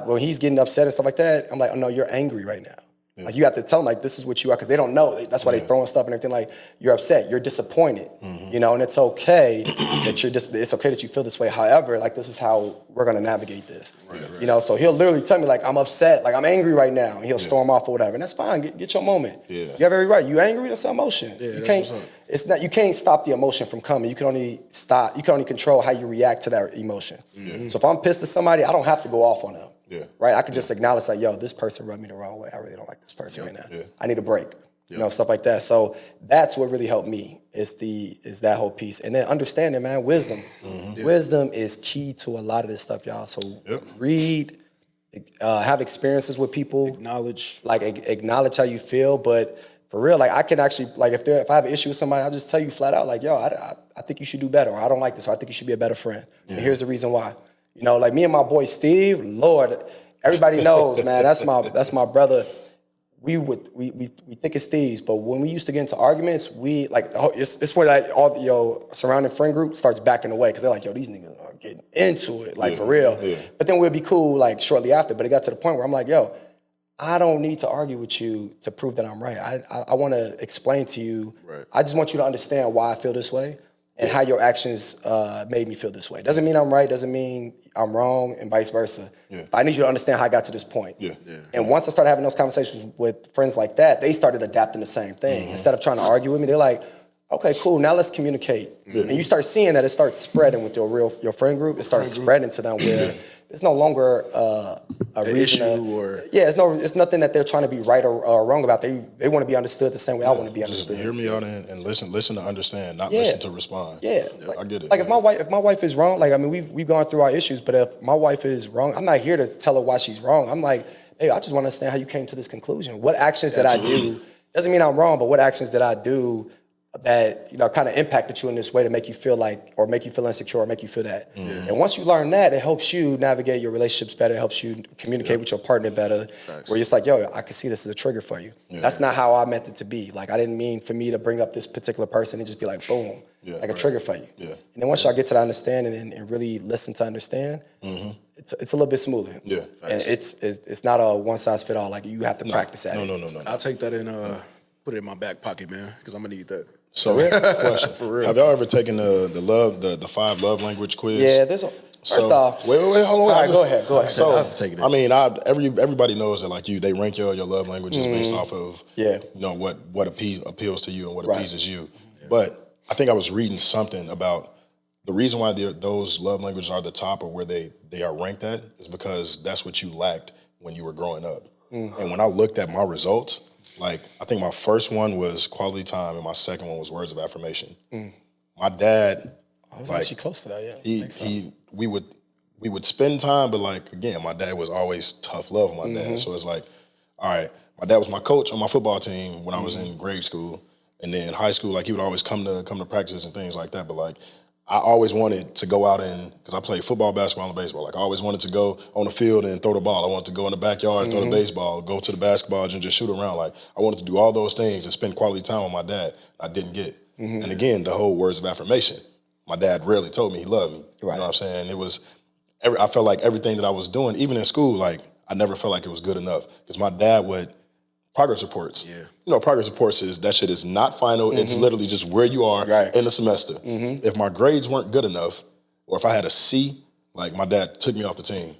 when he's getting upset and stuff like that, I'm like, oh no, you're angry right now. Like you have to tell them like this is what you are because they don't know. That's why they throwing stuff and everything. Like you're upset, you're disappointed, you know, and it's okay that it's okay that you feel this way. However, like this is how we're gonna navigate this. You know, so he'll literally tell me like I'm upset, like I'm angry right now, and he'll storm off or whatever, and that's fine. Get your moment. You have every right. You angry? That's an emotion. You can't. It's not. You can't stop the emotion from coming. You can only stop. You can only control how you react to that emotion. So if I'm pissed at somebody, I don't have to go off on them. Right, I could just acknowledge like, yo, this person rubbed me the wrong way. I really don't like this person right now. I need a break. You know, stuff like that. So that's what really helped me is that whole piece. And then understanding, man, wisdom. Wisdom is key to a lot of this stuff, y'all. So read, have experiences with people. Acknowledge how you feel. But for real, like I can actually, like if I have an issue with somebody, I'll just tell you flat out, like, yo, I think you should do better, or I don't like this, or I think you should be a better friend. And here's the reason why. You know, like me and my boy Steve, Lord, everybody knows, man. That's my brother. We think it's thieves, but when we used to get into arguments, we like it's where like all your surrounding friend group starts backing away because they're like, yo, these niggas are getting into it, like for real. But then we'll be cool like shortly after. But it got to the point where I'm like, yo, I don't need to argue with you to prove that I'm right. I want to explain to you. I just want you to understand why I feel this way. And how your actions made me feel this way. Doesn't mean I'm right, doesn't mean I'm wrong, and vice versa. But I need you to understand how I got to this point. And once I started having those conversations with friends like that, they started adapting the same thing. Instead of trying to argue with me, they're like, okay, cool, now let's communicate. And you start seeing that it starts spreading with your friend group. It starts spreading to them where it's no longer a reason it's nothing that they're trying to be right or wrong about. They want to be understood the same way I want to be understood. Just hear me out and listen to understand, not listen to respond. Like, I get it. Like if my wife is wrong, like I mean we've gone through our issues, but if my wife is wrong, I'm not here to tell her why she's wrong. I'm like, hey, I just want to understand how you came to this conclusion. What actions did I do? Doesn't mean I'm wrong, but what actions did I do that, you know, kind of impacted you in this way to make you feel like, or make you feel insecure, or make you feel that. And once you learn that, it helps you navigate your relationships better. It helps you communicate with your partner better. Where you're just like, yo, I can see this is a trigger for you. That's not how I meant it to be. Like, I didn't mean for me to bring up this particular person and just be like, boom, like a trigger for you. And then once y'all get to that understanding and really listen to understand, it's a little bit smoother. And it's not a one size fit all. Like, you have to practice at it. No. I'll take that and put it in my back pocket, man, because I'm gonna need that. So, question for real: have y'all ever taken the 5 love language quiz? Yeah, there's a. First off, wait, hold on. All right, go ahead. So, I've taken it. I mean, everybody knows that like they rank your love languages based off of you know what appeals to you and what appeases you. But I think I was reading something about the reason why those love languages are the top or where they are ranked at is because that's what you lacked when you were growing up. And when I looked at my results. Like, I think my first one was quality time, and my second one was words of affirmation. My dad, I was actually close to that. Yeah, we would spend time, but like again, my dad was always tough love. My dad, so it's like, all right, my dad was my coach on my football team when I was in grade school, and then high school. Like he would always come to practices and things like that. But like, I always wanted to go out because I played football, basketball, and baseball. Like I always wanted to go on the field and throw the ball. I wanted to go in the backyard and throw the baseball, go to the basketball and just shoot around. Like I wanted to do all those things and spend quality time with my dad. I didn't get. And again, the whole words of affirmation. My dad rarely told me he loved me. You know what I'm saying? It was, I felt like everything that I was doing, even in school, like I never felt like it was good enough because my dad would. Progress reports. You know, progress reports that shit is not final. It's literally just where you are in the semester. If my grades weren't good enough, or if I had a C, like my dad took me off the team.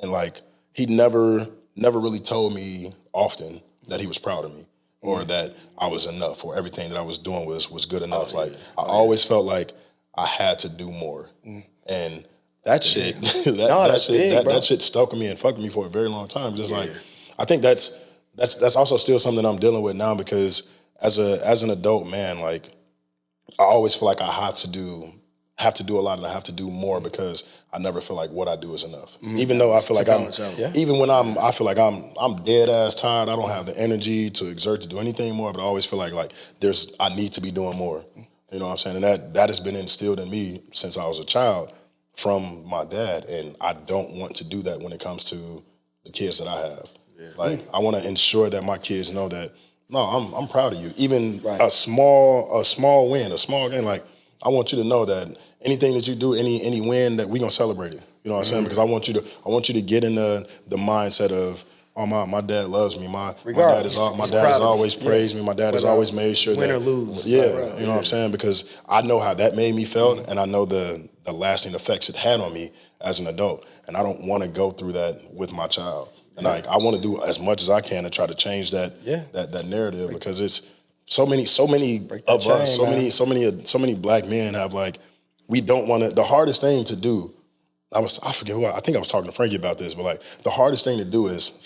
And like he never really told me often that he was proud of me or that I was enough or everything that I was doing was good enough. I always felt like I had to do more. And that shit, that shit stuck with me and fucked with me for a very long time. Just like I think that's also still something I'm dealing with now because as an adult man, like I always feel like I have to do a lot and I have to do more because I never feel like what I do is enough. Even though I feel like even when I feel like I'm dead ass tired, I don't have the energy to exert to do anything more, but I always feel like I need to be doing more. You know what I'm saying? And that has been instilled in me since I was a child from my dad, and I don't want to do that when it comes to the kids that I have. Like I want to ensure that my kids know that no, I'm proud of you. Even a small win, a small game. Like I want you to know that anything that you do, any win, that we gonna celebrate it. You know what I'm saying? Because I want you to get in the mindset of oh my dad loves me. My dad Regardless. has always praised me. My dad has always made sure win that or lose. you know what I'm saying? Because I know how that made me feel, and I know the lasting effects it had on me as an adult, and I don't want to go through that with my child. And like I want to do as much as I can to try to change that narrative, because it's so many of us, so many black men have like, we don't want to. The hardest thing to do, I forget who I think I was talking to Frankie about this, but like the hardest thing to do is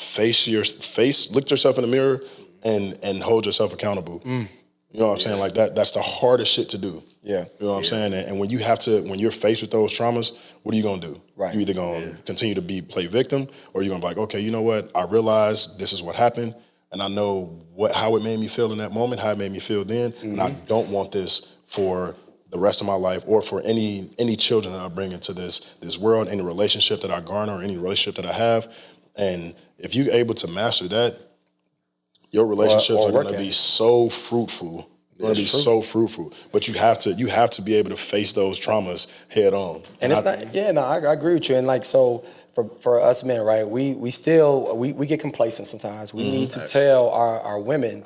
look yourself in the mirror and hold yourself accountable. You know what I'm saying? Like that's the hardest shit to do. Yeah. You know what I'm saying? And when you're faced with those traumas, what are you gonna do? Right. You either gonna continue to play victim, or you're gonna be like, okay, you know what? I realize this is what happened, and I know how it made me feel in that moment, how it made me feel then, and I don't want this for the rest of my life, or for any children that I bring into this world, any relationship that I garner, or any relationship that I have. And if you're able to master that, your relationships are going to be so fruitful. They're going to be so fruitful. But you have to be able to face those traumas head on. And it's not. Yeah, no, I agree with you. And like, so for us men, right? We get complacent sometimes. We need to tell our women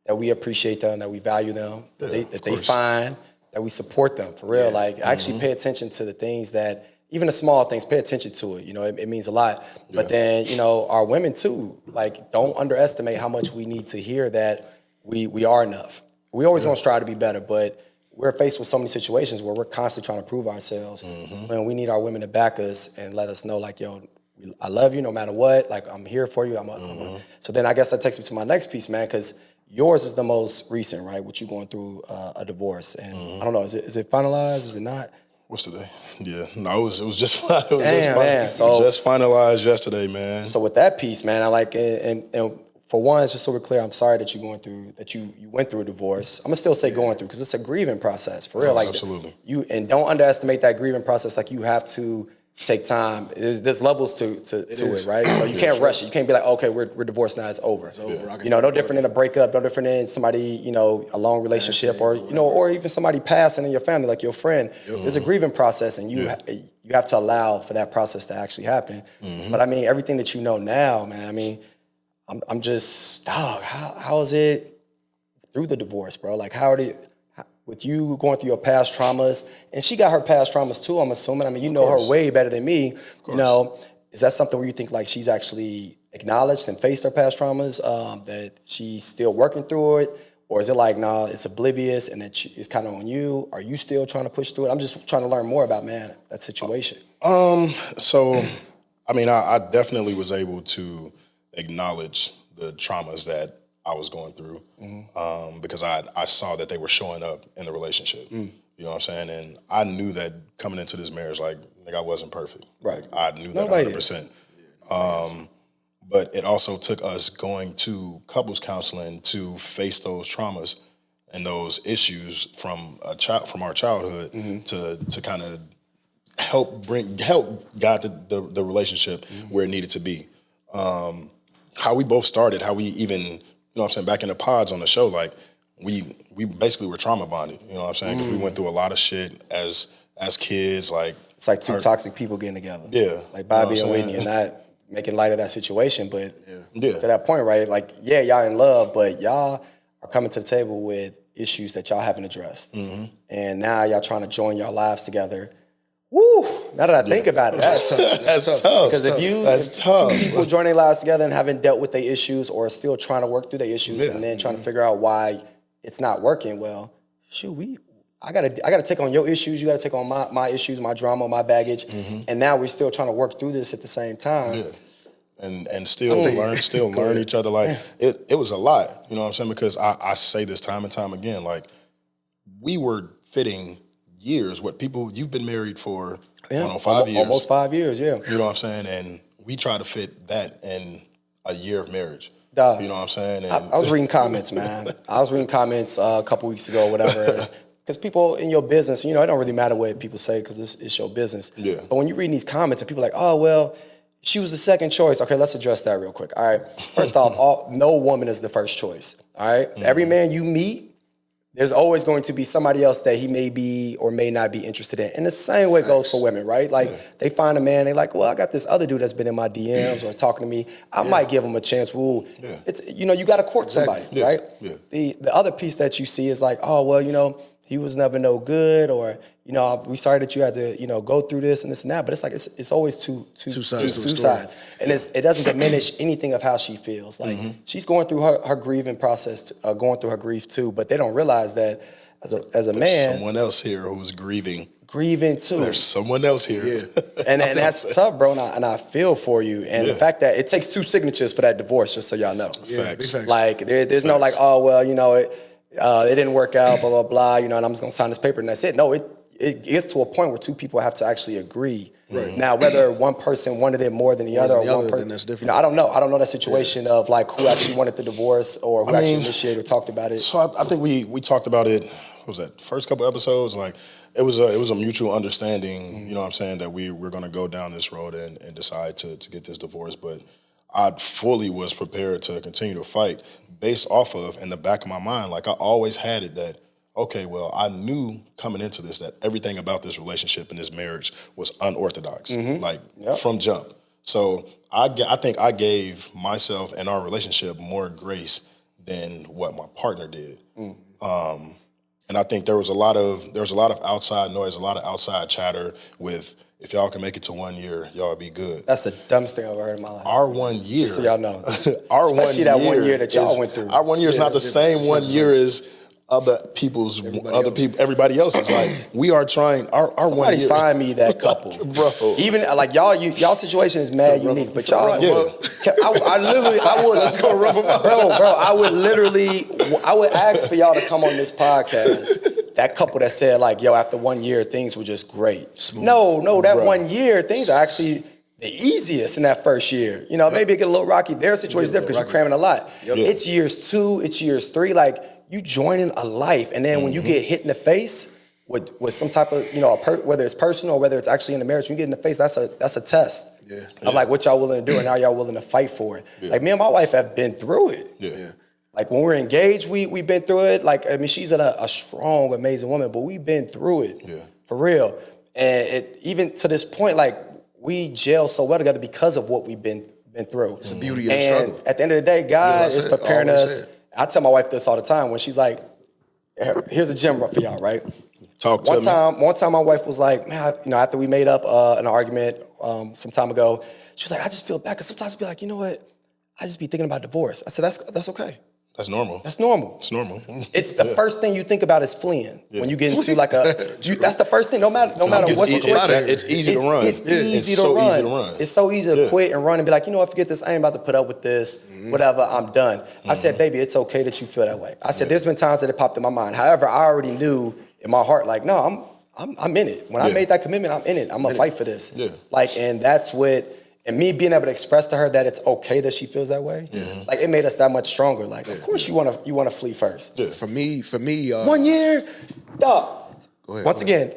that we appreciate them, that we value them, that they find, that we support them for real. Like, actually pay attention to the things that, even the small things, pay attention to it. You know, it means a lot. But then, you know, our women too, like, don't underestimate how much we need to hear that we are enough. We always want to strive to be better, but we're faced with so many situations where we're constantly trying to prove ourselves. And we need our women to back us and let us know, like, yo, I love you no matter what. Like, I'm here for you. So then I guess that takes me to my next piece, man, because yours is the most recent, right? What you going through a divorce, and I don't know, is it finalized? Is it not? What's today? Yeah, no, it was just it was just finalized yesterday, man. So with that piece, man, I like, and for one, it's just so we're clear, I'm sorry that you went through a divorce. I'm gonna still say going through, because it's a grieving process for real. Like, absolutely. And don't underestimate that grieving process. Like, you have to take time. There's levels to it, right? So you can't rush it. You can't be like, okay, we're divorced now, it's over. You know, no different than a breakup, no different than somebody, you know, a long relationship, or, you know, or even somebody passing in your family, like your friend. There's a grieving process, and you have to allow for that process to actually happen. But I mean, everything that you know now, man, I mean, I'm just, dog, how is it through the divorce, bro? Like, with you going through your past traumas, and she got her past traumas too, I'm assuming. I mean, you know her way better than me. You know, is that something where you think like she's actually acknowledged and faced her past traumas, that she's still working through it? Or is it like, nah, it's oblivious and it's kind of on you? Are you still trying to push through it? I'm just trying to learn more about, man, that situation. So, I mean, I definitely was able to acknowledge the traumas that I was going through, because I saw that they were showing up in the relationship. You know what I'm saying? And I knew that coming into this marriage, like I wasn't perfect. Right. Like, I knew that 100%. But it also took us going to couples counseling to face those traumas and those issues from our childhood to kind of help guide the relationship where it needed to be. How we both started, how we even, you know what I'm saying, back in the pods on the show, like, we basically were trauma bonded, you know what I'm saying? Because we went through a lot of shit as kids, like. It's like two toxic people getting together. Yeah. Like Bobby and Whitney, and not making light of that situation, but to that point, right? Like, yeah, y'all in love, but y'all are coming to the table with issues that y'all haven't addressed. And now y'all trying to join your lives together. Woo! Now that I think about it, that's tough. Because if two people join their lives together and haven't dealt with their issues, or still trying to work through their issues, and then trying to figure out why it's not working, well, shoot, I gotta take on your issues, you gotta take on my issues, my drama, my baggage, and now we're still trying to work through this at the same time. Yeah. And still learn each other. Like, it was a lot, you know what I'm saying? Because I say this time and time again, like, we were fitting years, you've been married for 5 years. Almost 5 years, yeah. You know what I'm saying? And we try to fit that in a year of marriage. Duh. You know what I'm saying? And I was reading comments, man. I was reading comments a couple weeks ago, whatever. Because people in your business, you know, it don't really matter what people say, because it's your business. Yeah. But when you read these comments and people are like, oh, well, she was the second choice. Okay, let's address that real quick. All right. First off, no woman is the first choice. All right. Every man you meet, there's always going to be somebody else that he may be or may not be interested in. And the same way goes for women, right? Like they find a man, they're like, well, I got this other dude that's been in my DMs or talking to me. I might give him a chance. Well, it's, you know, you got to court somebody, right? Yeah. The other piece that you see is like, oh, well, you know, he was never no good, or, you know, we sorry that you had to, you know, go through this and this and that. But it's like, it's always two sides. And it doesn't diminish anything of how she feels. Like she's going through her grieving process, going through her grief too, but they don't realize that as a man. Someone else here who's grieving. Grieving too. There's someone else here. Yeah. and that's tough, bro, and I feel for you. And the fact that it takes 2 signatures for that divorce, just so y'all know. Facts. Like there's no like, oh, well, you know, it didn't work out, blah, blah, blah, you know, and I'm just gonna sign this paper and that's it. No, it gets to a point where 2 people have to actually agree. Right. Now, whether one person wanted it more than the other, or one person, that's different. You know, I don't know. I don't know that situation of like who actually wanted the divorce or who actually initiated or talked about it. So I think we talked about it. What was that? First couple episodes, like it was a mutual understanding. You know what I'm saying, that we're gonna go down this road and decide to get this divorce. But I fully was prepared to continue to fight based off of, in the back of my mind, like I always had it that, okay, well, I knew coming into this that everything about this relationship and this marriage was unorthodox, from jump. So I think I gave myself and our relationship more grace than what my partner did. And I think there was a lot of outside noise, a lot of outside chatter with, if y'all can make it to 1 year, y'all be good. That's the dumbest thing I've ever heard in my life. Our 1 year, just so y'all know, especially that 1 year that y'all went through. Our 1 year is not the same 1 year as everybody else's. Like we are trying. Our Somebody 1 year. find me that couple, bro. Even like y'all situation is mad unique, but y'all, I would let's go rough them up, bro. I would ask for y'all to come on this podcast. That couple that said like, yo, after 1 year things were just great. Smooth. No, that 1 year things are actually the easiest in that first year. You know, maybe it get a little rocky. Their situation is different because you're cramming a lot. It's years 2, it's years 3, like. You joining a life, and then when you get hit in the face with some type of, you know, whether it's personal or whether it's actually in the marriage, when you get in the face, that's a test. Of like what y'all willing to do and how y'all willing to fight for it. Like me and my wife have been through it. Like when we're engaged, we've been through it. Like, I mean, she's a strong, amazing woman, but we've been through it for real. And even to this point, like we gel so well together because of what we've been through. It's the beauty of the struggle. And at the end of the day, God is preparing us. I tell my wife this all the time when she's like, here's a gem for y'all, right? One time my wife was like, man, you know, after we made up an argument some time ago, she was like, I just feel bad, because sometimes I'd be like, you know what? I just be thinking about divorce. I said, that's okay. That's normal. That's normal. It's normal. It's the first thing you think about is fleeing. When you get into like that's the first thing, no matter what situation. It's easy to run. It's easy to run. It's so easy to quit and run and be like, you know what, forget this. I ain't about to put up with this. Whatever, I'm done. I said, baby, it's okay that you feel that way. I said, there's been times that it popped in my mind. However, I already knew in my heart, like, no, I'm in it. When I made that commitment, I'm in it. I'm gonna fight for this. Like, and that's what. And me being able to express to her that it's okay that she feels that way, like it made us that much stronger. Like, of course you wanna flee first. For me, 1 year, dog. Once again,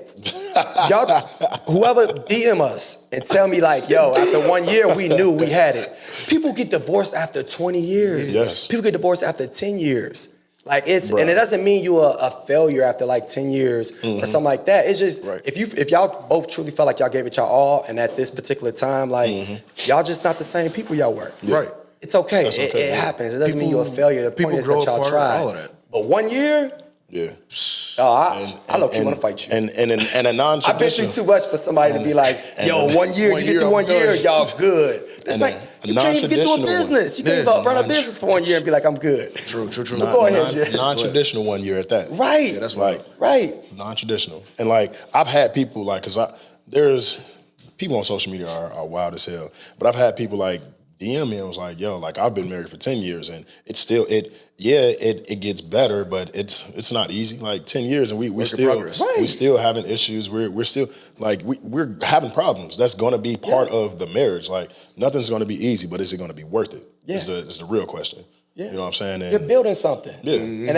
y'all, whoever DM us and tell me like, yo, after 1 year we knew we had it. People get divorced after 20 years. Yes. People get divorced after 10 years. Like and it doesn't mean you a failure after like 10 years or something like that. It's just if y'all both truly felt like y'all gave it y'all all, and at this particular time, like y'all just not the same people y'all were. Right. It's okay. It happens. It doesn't mean you're a failure. The point is that y'all tried. All of that. But 1 year, I low-key want to fight you. And a non-traditional. I've been through too much for somebody to be like, yo, 1 year, you get through 1 year, y'all good. It's like, you can't even get through a business. You can't even run a business for 1 year and be like, I'm good. True. Go ahead, Jay. Non-traditional 1 year at that. Right. Yeah, that's right. Non-traditional. And like, I've had people like, there's people on social media are wild as hell, but I've had people like DM me and was like, yo, like I've been married for 10 years and it's still, it gets better, but it's not easy. Like 10 years and we still having issues. We're still like, we're having problems. That's going to be part of the marriage. Like nothing's going to be easy, but is it going to be worth it? Is the real question. You know what I'm saying? And you're building something. And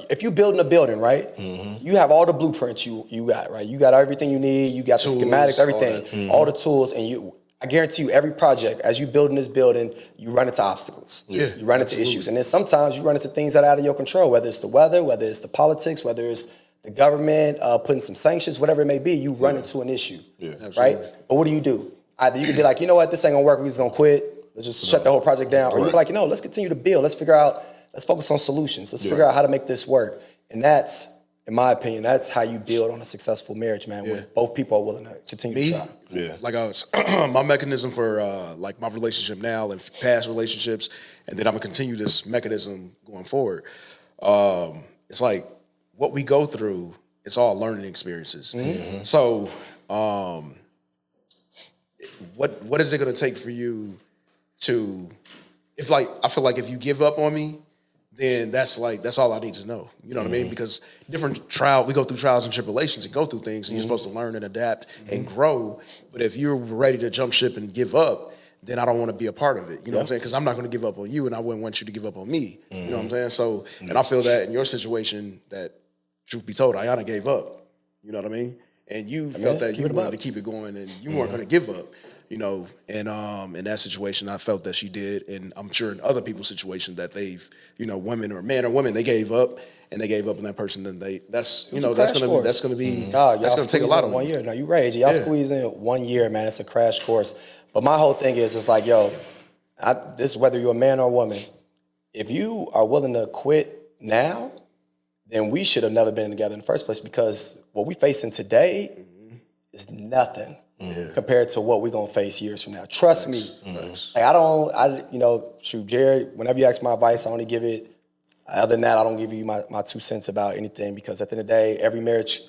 if you're building a building, right, you have all the blueprints you got, right? You got everything you need. You got the schematics, everything, all the tools, and I guarantee you, every project, as you building this building, you run into obstacles. Yeah, you run into issues. And then sometimes you run into things that are out of your control, whether it's the weather, whether it's the politics, whether it's the government putting some sanctions, whatever it may be, you run into an issue. Yeah, right? But what do? Either you can be like, you know what, this ain't gonna work, we're just gonna quit. Let's just shut the whole project down. Or you can be like, let's continue to build. Let's focus on solutions. Let's figure out how to make this work. And that's, in my opinion, that's how you build on a successful marriage, man, when both people are willing to continue to try. Yeah. Like I was, my mechanism for like my relationship now and past relationships, and then I'm gonna continue this mechanism going forward. It's like what we go through, it's all learning experiences. Mm-hmm. So what is it gonna take for you to, if like, I feel like if you give up on me, then that's all I need to know. You know what I mean? Because we go through trials and tribulations and go through things, and you're supposed to learn and adapt and grow. But if you're ready to jump ship and give up, then I don't want to be a part of it. You know what I'm saying? Because I'm not going to give up on you, and I wouldn't want you to give up on me. You know what I'm saying? So, and I feel that in your situation, that truth be told, Ayana gave up. You know what I mean? And you felt that you wanted to keep it going, and you weren't going to give up. You know, and in that situation, I felt that she did, and I'm sure in other people's situations that they've, women or men or women, they gave up, and they gave up on that person. Then that's gonna take a lot of 1 year. No, you're right. Y'all squeeze in 1 year, man. It's a crash course. But my whole thing is, it's like, this whether you're a man or a woman, if you are willing to quit now, then we should have never been together in the first place, because what we facing today is nothing. Compared to what we're gonna face years from now. Trust me. Like Jared, whenever you ask my advice, I only give it, other than that, I don't give you my 2 cents about anything, because at the end of the day, every marriage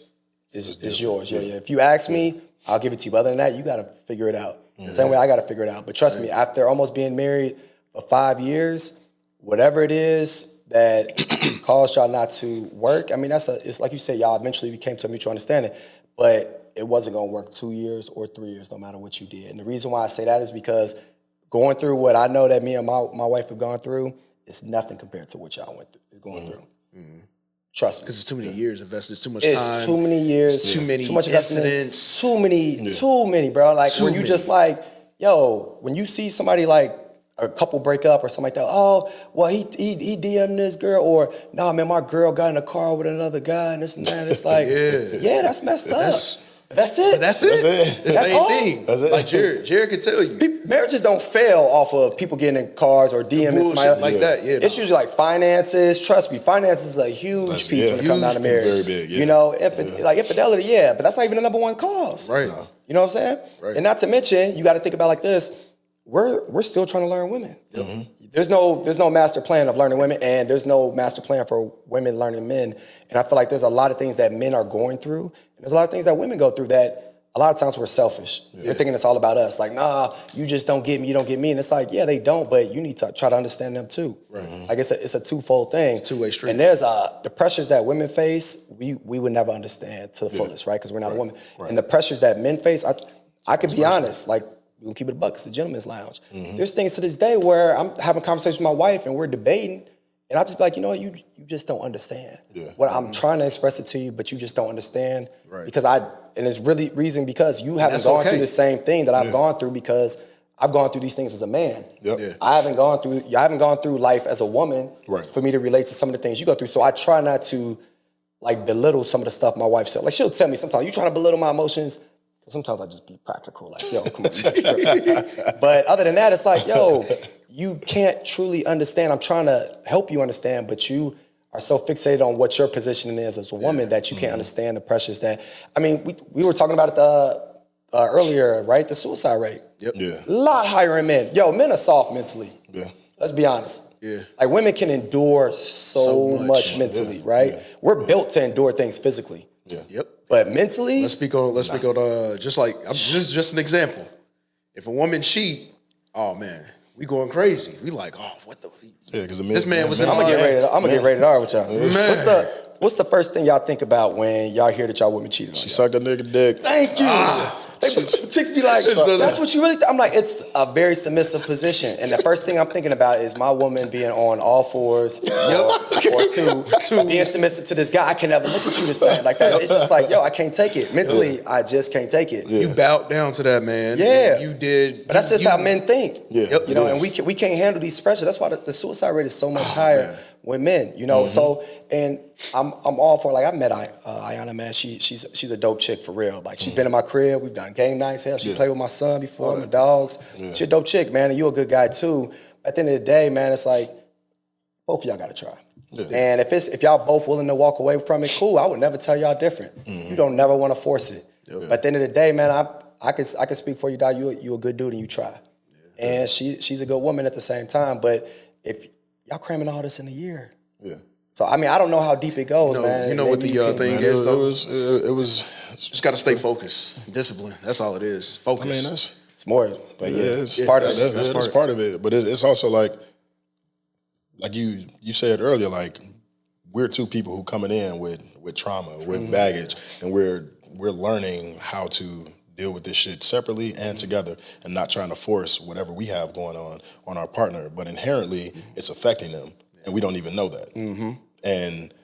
is yours. Yeah. If you ask me, I'll give it to you. But other than that, you gotta figure it out. The same way I gotta figure it out. But trust me, after almost being married for 5 years, whatever it is that caused y'all not to work, I mean, it's like you said, y'all eventually came to a mutual understanding, but it wasn't gonna work 2 years or 3 years, no matter what you did. And the reason why I say that is because going through what I know that me and my wife have gone through, it's nothing compared to what y'all going through. Trust me. Because it's too many years invested, it's too much it's time. It's too many years. Too many much incidents. Too many, bro. Like, where you just like, when you see somebody like, a couple break up or something like that, oh, well, he DM'd this girl, or, nah, man, my girl got in a car with another guy, and this and that. It's like, that's messed up. That's it. That's it. It's the same thing. That's it. Like Jared could tell you. Marriages don't fail off of people getting in cars or DMing somebody like that. Yeah, it's usually like finances. Trust me, finances is a huge piece when it comes down to marriage. Very big. Yeah. Like infidelity, but that's not even the number one cause. Right. No. You know what I'm saying? Right. And not to mention, you got to think about like this. We're still trying to learn women. There's no master plan of learning women, and there's no master plan for women learning men. And I feel like there's a lot of things that men are going through, and there's a lot of things that women go through that a lot of times we're selfish. They're thinking it's all about us. Like, nah, you just don't get me, you don't get me. And it's like, yeah, they don't, but you need to try to understand them too. Right. Like it's a twofold thing. It's a two-way street. And there's the pressures that women face, we would never understand to the fullest, right? Because we're not a woman. Right. And the pressures that men face, I could be honest, like, we're gonna keep it a buck, it's the gentleman's lounge. There's things to this day where I'm having conversations with my wife and we're debating, and I just be like, you know what, you just don't understand. What I'm trying to express it to you, but you just don't understand. Right. Because and it's really reason because you haven't gone through the same thing that I've gone through, because I've gone through these things as a man. I haven't gone through life as a woman for me to relate to some of the things you go through. So I try not to like belittle some of the stuff my wife said. Like she'll tell me sometimes, you trying to belittle my emotions? Sometimes I just be practical, like, yo, come on. But other than that, it's like, yo, you can't truly understand. I'm trying to help you understand, but you are so fixated on what your position is as a woman that you can't understand the pressures that, I mean, we were talking about it earlier, right? The suicide rate. A lot higher in men. Yo, men are soft mentally. Let's be honest. Like women can endure so much mentally, right? We're built to endure things physically. But mentally, let's speak on just an example. If a woman cheat, oh man, we going crazy. We like, oh, what the? Because this man was. I'm gonna get rated R with y'all. What's the first thing y'all think about when y'all hear that y'all woman cheated on She sucked a nigga dick. Thank you. Chicks be like, that's what you really I'm like, it's a very submissive position. And the first thing I'm thinking about is my woman being on all fours or two, being submissive to this guy. I can never look at you the same. Like that. It's just like, yo, I can't take it. Mentally, I just can't take it. You bowed down to that man. Yeah. You did. But that's just how men think. Yeah. You know, and we can't handle these pressures. That's why the suicide rate is so much higher with men, you know. So, and I'm all for, like, I met Ayana, man. She's a dope chick for real. Like, she's been in my crib. We've done game nights. Hell, she played with my son before, my dogs. She's a dope chick, man, and you a good guy too. At the end of the day, man, it's like both of y'all got to try. Yeah. And if y'all both willing to walk away from it, cool. I would never tell y'all different. You don't never want to force it. But at the end of the day, man, I can speak for you, dog. You a good dude and you try. And she's a good woman at the same time. But if y'all cramming all this in a year. Yeah. So, I mean, I don't know how deep it goes, man. You know what the thing is, though? It was just got to stay focused. Discipline. That's all it is. Focus. I mean, it's more, but it's part of it. That's part of it. But it's also like you said earlier, like, we're two people who coming in with trauma, with baggage, and we're learning how to deal with this shit separately and together, and not trying to force whatever we have going on our partner. But inherently, it's affecting them, and we don't even know that. And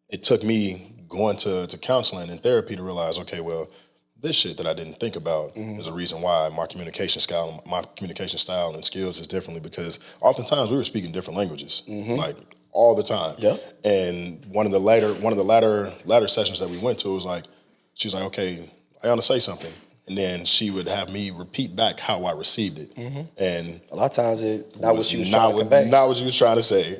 it took me going to counseling and therapy to realize, okay, well, this shit that I didn't think about is a reason why my communication style and skills is differently, because oftentimes we were speaking different languages, like all the time. Yeah. And one of the latter sessions that we went to was like, she was like, okay, I want to say something. And then she would have me repeat back how I received it. And a lot of times it's not what you was trying to convey. Not what you was trying to say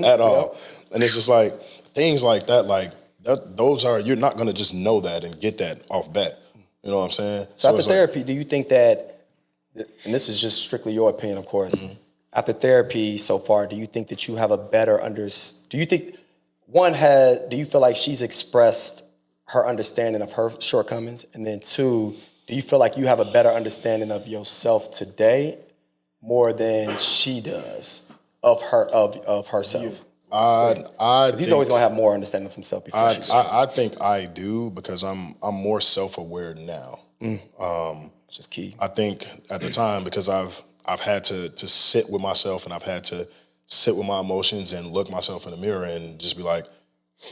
at all. And it's just like things like that, like those are, you're not going to just know that and get that off bat. You know what I'm saying? So after therapy, do you think that, and this is just strictly your opinion, of course, after therapy so far, do you think that you have a better do you feel like she's expressed her understanding of her shortcomings? And then two, do you feel like you have a better understanding of yourself today more than she does of herself? He's always gonna have more understanding of himself before I think I do, because I'm more self-aware now. Which is key. I think at the time, because I've had to sit with myself, and I've had to sit with my emotions and look myself in the mirror and just be like,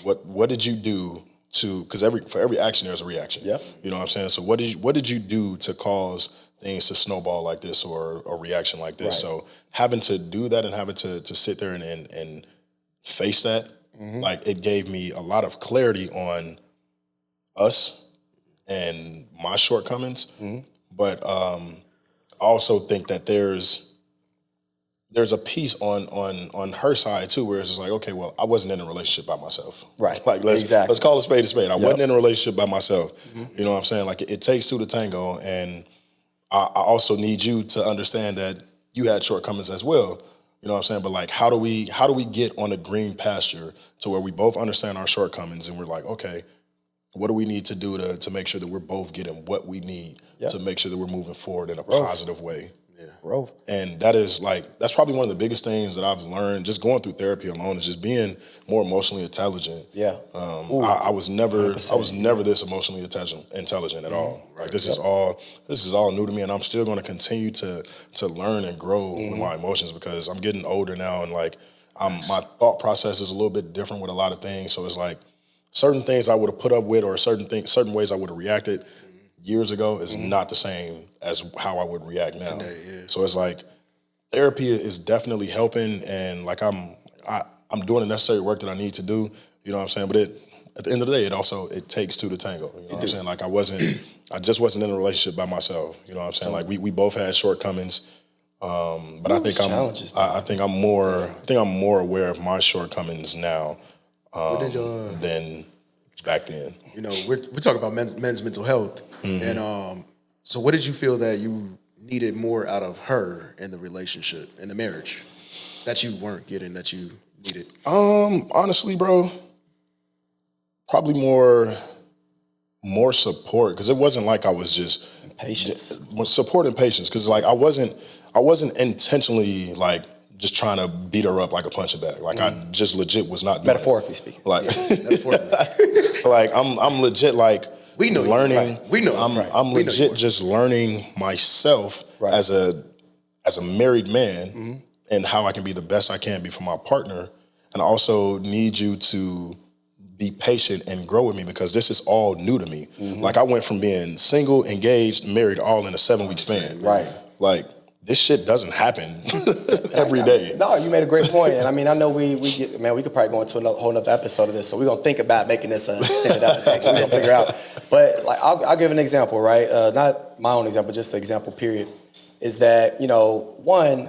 what did you do to, because for every action there's a reaction. Yeah. You know what I'm saying? So what did you do to cause things to snowball like this, or a reaction like this? Right. So having to do that and having to sit there and face that, like, it gave me a lot of clarity on us and my shortcomings. But I also think that there's a piece on her side too, where it's just like, okay, well, I wasn't in a relationship by myself. Right. Like, let's call a spade a spade. I wasn't in a relationship by myself. You know what I'm saying? Like, it takes two to tango, and I also need you to understand that you had shortcomings as well. You know what I'm saying? But, like, how do we get on a green pasture to where we both understand our shortcomings, and we're like, okay, what do we need to do to make sure that we're both getting what we need to make sure that we're moving forward in a positive way? Growth. And that's probably one of the biggest things that I've learned just going through therapy alone, is just being more emotionally intelligent. Yeah. I was never this emotionally intelligent at all. Like, this is all new to me, and I'm still going to continue to learn and grow with my emotions, because I'm getting older now, and, like, my thought process is a little bit different with a lot of things. So it's like certain things I would have put up with, or certain ways I would have reacted years ago is not the same as how I would react now. Today, So it's like therapy is definitely helping, and, like, I'm doing the necessary work that I need to do. You know what I'm saying? But at the end of the day, it takes two to tango. You know what I'm saying? Like, I just wasn't in a relationship by myself. You know what I'm saying? Like, we both had shortcomings. But I think I'm more aware of my shortcomings now than back then. You know, we're talking about men's mental health, and so what did you feel that you needed more out of her in the relationship, in the marriage, that you weren't getting, that you needed? Honestly, bro, probably more support, because it wasn't like I was just patience, support and patience, because, like, I wasn't intentionally, like, just trying to beat her up like a punching bag. Like, I just legit was not doing metaphorically speaking. Like, metaphorically. Like, I'm legit, like, We know you. learning. Right. We know. I'm legit just learning myself as a married man and how I can be the best I can be for my partner. And I also need you to be patient and grow with me because this is all new to me. Like I went from being single, engaged, married, all in a 7-week span. Right. Like this shit doesn't happen every day. No, you made a great point. And I mean, I know we could probably go into a whole nother episode of this. So we're going to think about making this an extended episode. So we're going to figure out. But like, I'll give an example, right? Not my own example, just the example period. Is that, one,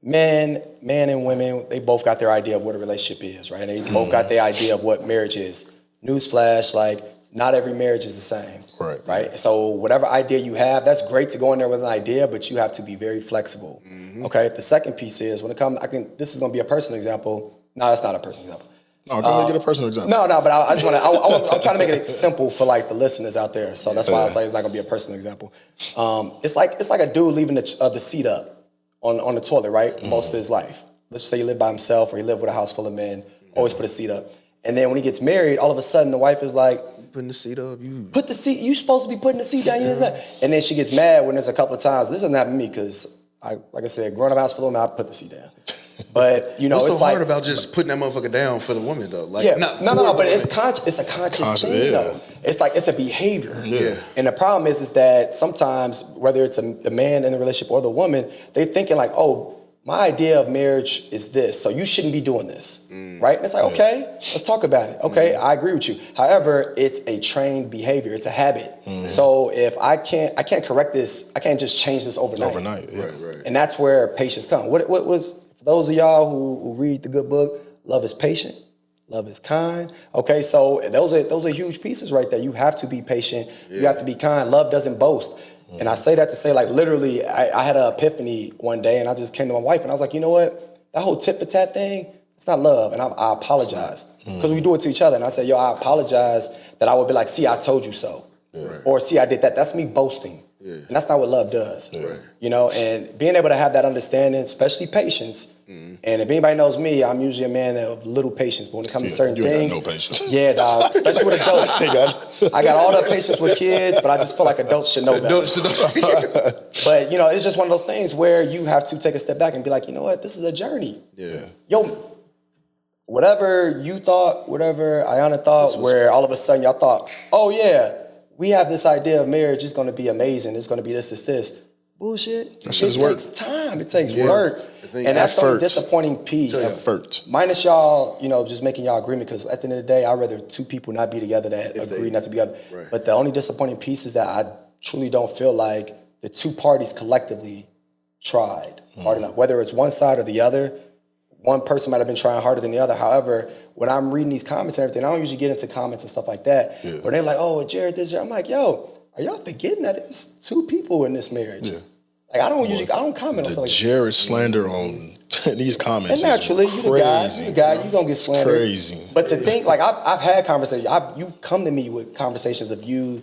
men and women, they both got their idea of what a relationship is, right? And they both got their idea of what marriage is. Newsflash, like, not every marriage is the same. Right? So whatever idea you have, that's great to go in there with an idea, but you have to be very flexible. Okay? The second piece is, when it comes, this is going to be a personal example. No, that's not a personal example. No, go make it a personal example. No, but I just want to, I'm trying to make it simple for like the listeners out there. So that's why I was like, it's not going to be a personal example. It's like a dude leaving the seat up on the toilet, right? Most of his life. Let's just say he lived by himself or he lived with a house full of men, always put a seat up. And then when he gets married, all of a sudden the wife is like, putting the seat up, put the seat, you supposed to be putting the seat down. And then she gets mad when there's a couple of times. This doesn't happen to me because, like I said, growing up house full of men, I put the seat down. But what's it's so hard about just putting that motherfucker down for the woman though? Like, no, but it's a conscious thing though. It's like it's a behavior. Yeah. And the problem is that sometimes, whether it's the man in the relationship or the woman, they're thinking like, oh, my idea of marriage is this, so you shouldn't be doing this, right? And it's like, okay, let's talk about it. Okay, I agree with you. However, it's a trained behavior. It's a habit. So if I can't correct this, I can't just change this overnight. Right. And that's where patience comes. What was, for those of y'all who read the good book, love is patient, love is kind. Okay, so those are huge pieces right there. You have to be patient. You have to be kind. Love doesn't boast. And I say that to say, like, literally, I had an epiphany one day, and I just came to my wife, and I was like, you know what? That whole tit for tat thing, it's not love, and I apologize. Because we do it to each other, and I say, yo, I apologize that I would be like, see, I told you so. Or, see, I did that. That's me boasting. And that's not what love does. And being able to have that understanding, especially patience. And if anybody knows me, I'm usually a man of little patience. But when it comes to certain things, got no patience. Yeah, dog, especially with adults. I got all the patience with kids, but I just feel like adults should know better. But it's just one of those things where you have to take a step back and be like, you know what, this is a journey. Yo, whatever you thought, whatever Ayana thought, where all of a sudden y'all thought, oh yeah, we have this idea of marriage, it's going to be amazing, it's going to be this. Bullshit. It takes time. It takes work. And that's the only disappointing piece. Effort. Minus y'all, just making y'all agreement, because at the end of the day, I'd rather two people not be together that agree not to be together. Right. But the only disappointing piece is that I truly don't feel like the two parties collectively tried hard enough. Whether it's one side or the other, one person might have been trying harder than the other. However, when I'm reading these comments and everything, I don't usually get into comments and stuff like that. But they're like, oh, Jared, this, Jared. I'm like, yo, are y'all forgetting that it's two people in this marriage? Like, I don't comment on stuff like that. Jared slander on these comments. And naturally, you the guy, you gonna get slandered. Crazy. But to think, like, I've had conversations. You come to me with conversations of you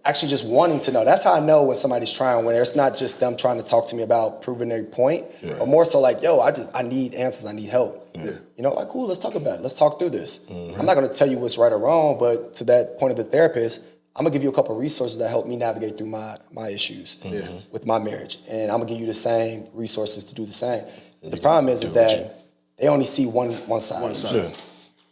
actually just wanting to know. That's how I know when somebody's trying. When it's not just them trying to talk to me about proving their point, or more so like, yo, I need answers. I need help. Like, cool. Let's talk about it. Let's talk through this. I'm not gonna tell you what's right or wrong, but to that point of the therapist, I'm gonna give you a couple of resources that help me navigate through my issues with my marriage, and I'm gonna give you the same resources to do the same. The problem is that they only see one side.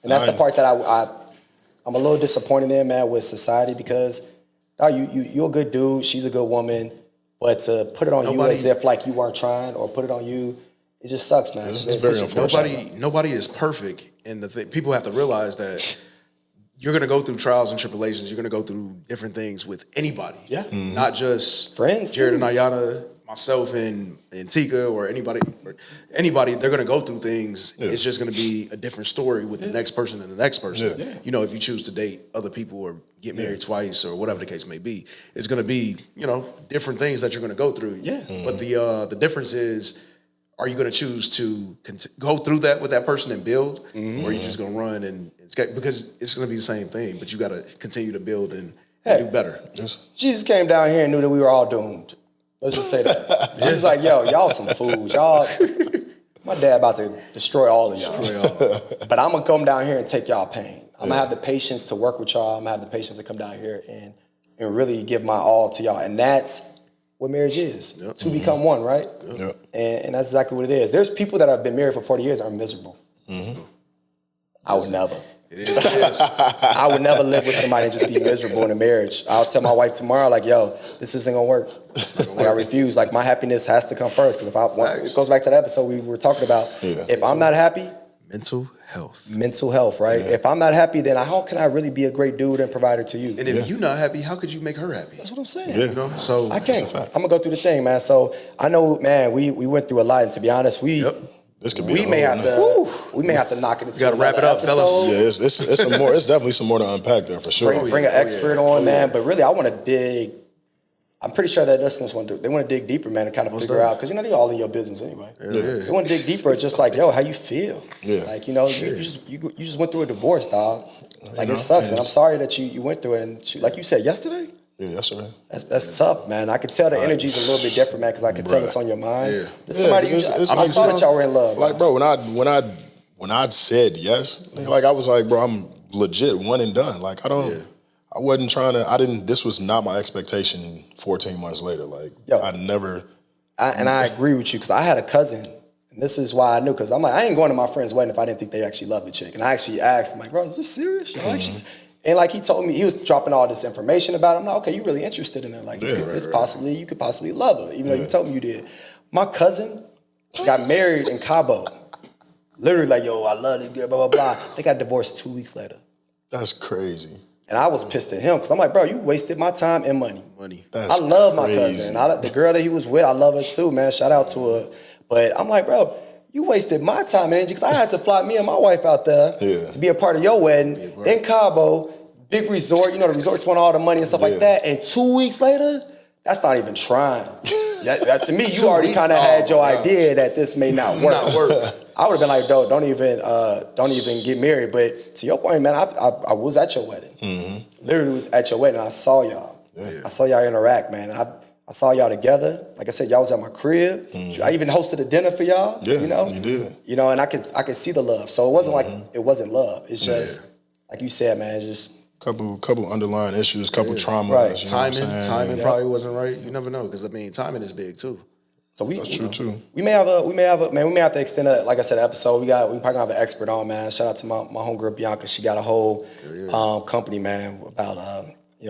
And that's the part that I'm a little disappointed in, man, with society, because you're a good dude, she's a good woman, but to put it on you as if like you weren't trying, or put it on you, it just sucks, man. It's very unfortunate. Nobody is perfect, and people have to realize that. You're going to go through trials and tribulations. You're going to go through different things with anybody. Not just friends, Jared and Ayana, myself and Tika, or anybody. They're going to go through things. It's just going to be a different story with the next person and the next person. If you choose to date other people or get married twice or whatever the case may be, it's going to be, different things that you're going to go through. But the difference is, are you going to choose to go through that with that person and build, or are you just going to run and because it's going to be the same thing, but you got to continue to build and do better. Jesus came down here and knew that we were all doomed. Let's just say that. Jesus like, yo, y'all some fools. Y'all, my dad about to destroy all of y'all. But I'm going to come down here and take y'all pain. I'm gonna have the patience to work with y'all. I'm gonna have the patience to come down here and really give my all to y'all. And that's what marriage is. Yep. Two become one, right? Yep. And that's exactly what it is. There's people that have been married for 40 years and are miserable. I would never. It is. I would never live with somebody and just be miserable in a marriage. I'll tell my wife tomorrow, like, yo, this isn't gonna work. Like, I refuse. Like, my happiness has to come first. Because it goes back to the episode we were talking about. Yeah. If I'm not happy, Mental health. mental health, right? Yeah. If I'm not happy, then how can I really be a great dude and provider to you? And if you're not happy, how could you make her happy? That's what I'm saying. Yeah. You know, so I can't. fact. I'm gonna go through the thing, man. So I know, man, we went through a lot, and to be honest, This could be we a may whole have night. to we may have to knock it into gotta wrap another it up, fellas. episode. Yeah, it's some more. It's definitely some more to unpack there for sure. Bring an expert on, man. But really, I want to dig. I'm pretty sure that listeners want to dig deeper, man, and kind of figure out, because they all in your business anyway. They want to dig deeper, just like, yo, how you feel? Yeah. Like, you just went through a divorce, dog. Like, it sucks, and I'm sorry that you went through it. And like you said yesterday, Yeah, yesterday. that's tough, man. I could tell the energy's a little bit different, man, because I could tell it's on your mind. Yeah. There's somebody I saw that y'all were in love. Like, bro, when I said yes, like I was like, bro, I'm legit one and done. Like I wasn't trying to. This was not my expectation. 14 months later, like I never. And I agree with you, because I had a cousin, and this is why I knew, because I'm like, I ain't going to my friend's wedding if I didn't think they actually loved the chick. And I actually asked him, like, bro, is this serious? And like, he told me, he was dropping all this information about it. I'm like, okay, you really interested in her? Like, you could possibly love her, even though you told me you did. My cousin got married in Cabo. Literally like, yo, I love this girl, blah, blah, blah. They got divorced 2 weeks later. That's crazy. And I was pissed at him, because I'm like, bro, you wasted my time and money. That's I love my crazy. cousin. The girl that he was with, I love her too, man. Shout out to her. But I'm like, bro, you wasted my time and energy, because I had to fly me and my wife out there to be a part of your wedding in Cabo, big resort. You know, the resorts want all the money and stuff like that. And 2 weeks later, that's not even trying. To me, you already kind of had your idea that this may not work. I would have been like, don't even get married. But to your point, man, I was at your wedding. Mm-hmm. Literally was at your wedding. I saw y'all. Yeah. I saw y'all interact, man. I saw y'all together. Like I said, y'all was at my crib. I even hosted a dinner for y'all. Yeah, you know, you did. You know, and I could see the love. So it wasn't like it wasn't love. It's just like you said, man. It's just couple underlying issues, couple traumas. Right. You know what I'm saying? Timing probably wasn't right. You never know, because I mean, timing is big too. So That's true too. We may have to extend like I said, episode. We probably gonna have an expert on, man. Shout out to my homegirl Bianca. She got a whole company, man, about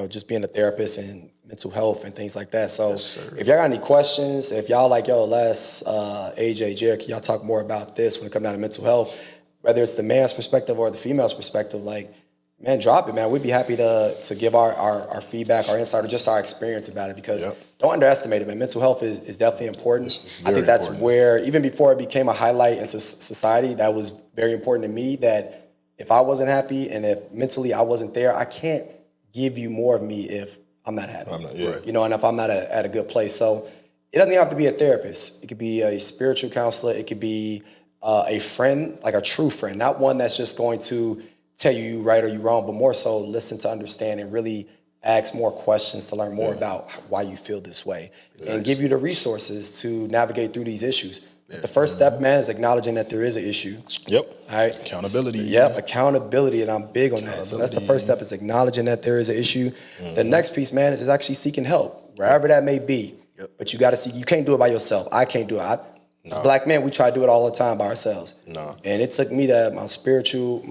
just being a therapist and mental health and things like that. So if y'all got any questions, if y'all like, yo, Les, AJ, Jared, can y'all talk more about this when it comes down to mental health, whether it's the man's perspective or the female's perspective, like, man, drop it, man. We'd be happy to give our feedback, our insight, or just our experience about it, because don't underestimate it, man. Mental health is definitely important. I think that's where, even before it became a highlight in society, that was very important to me, that if I wasn't happy and if mentally I wasn't there, I can't give you more of me if I'm not happy. And if I'm not at a good place. So it doesn't even have to be a therapist. It could be a spiritual counselor. It could be a friend, like a true friend, not one that's just going to tell you right or you wrong, but more so listen to understand and really ask more questions to learn more about why you feel this way, and give you the resources to navigate through these issues. The first step, man, is acknowledging that there is an issue. Yep. All right. Accountability. Yep. Accountability, and I'm big on that. So that's the first step, is acknowledging that there is an issue. The next piece, man, is actually seeking help, wherever that may be. But you got to see. You can't do it by yourself. I can't do it. As black men, we try to do it all the time by ourselves. And it took me to my spiritual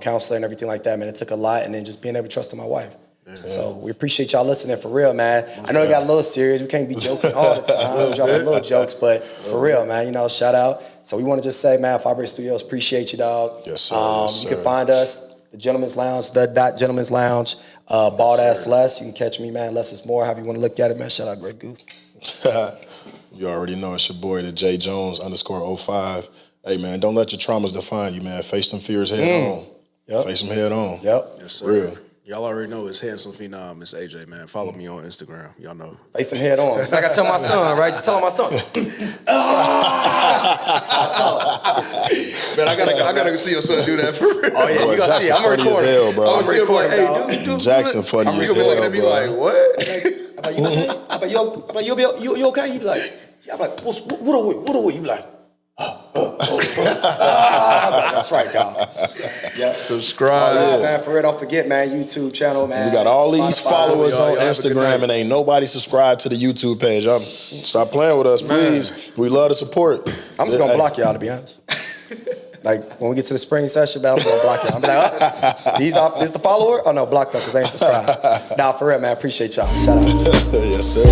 counselor and everything like that, man. It took a lot, and then just being able to trust in my wife. So we appreciate y'all listening, for real, man. I know it got a little serious. We can't be joking all the time. We're dropping little jokes, but for real, man, shout out. So we want to just say, man, Fabre Studios, appreciate you, dog. Yes, sir. You can find us, the Gentleman's Lounge, Gentleman's Lounge, Bald Ass Les. You can catch me, man. Less is more. However you want to look at it, man. Shout out, Greg Goose. You already know it's your boy, the J Jones _05. Hey, man, don't let your traumas define you, man. Face them fears head on. Face them head on. Yep. Yes, sir. Real. Y'all already know it's Handsome Phenom. It's AJ, man. Follow me on Instagram. Y'all know. Face them head on. It's like I tell my son, right? Just tell my son. Man, I gotta see your son do that for real. Oh, yeah, you gotta see. I'm funny as recording. hell, bro. I'm recording. Hey, do Jackson funny I'm as gonna be looking hell, at me bro. like, what? I'm like, you okay? You okay? You be like, yeah. I'm like, what are we? You be like, That's right, dog. Yeah. Subscribe. Man, for real, don't forget, man, YouTube channel, man. We got all these Spotify. followers Y'all on have a good Instagram, night. and ain't nobody subscribed to the YouTube page. Stop playing with us, please. We love the support. I'm just gonna block y'all, to be honest. Like when we get to the spring session, man, I'm gonna block y'all. I'm like, this the follower? Oh no, block them because they ain't subscribed. Nah, for real, man. Appreciate y'all. Shout out. Yes, sir.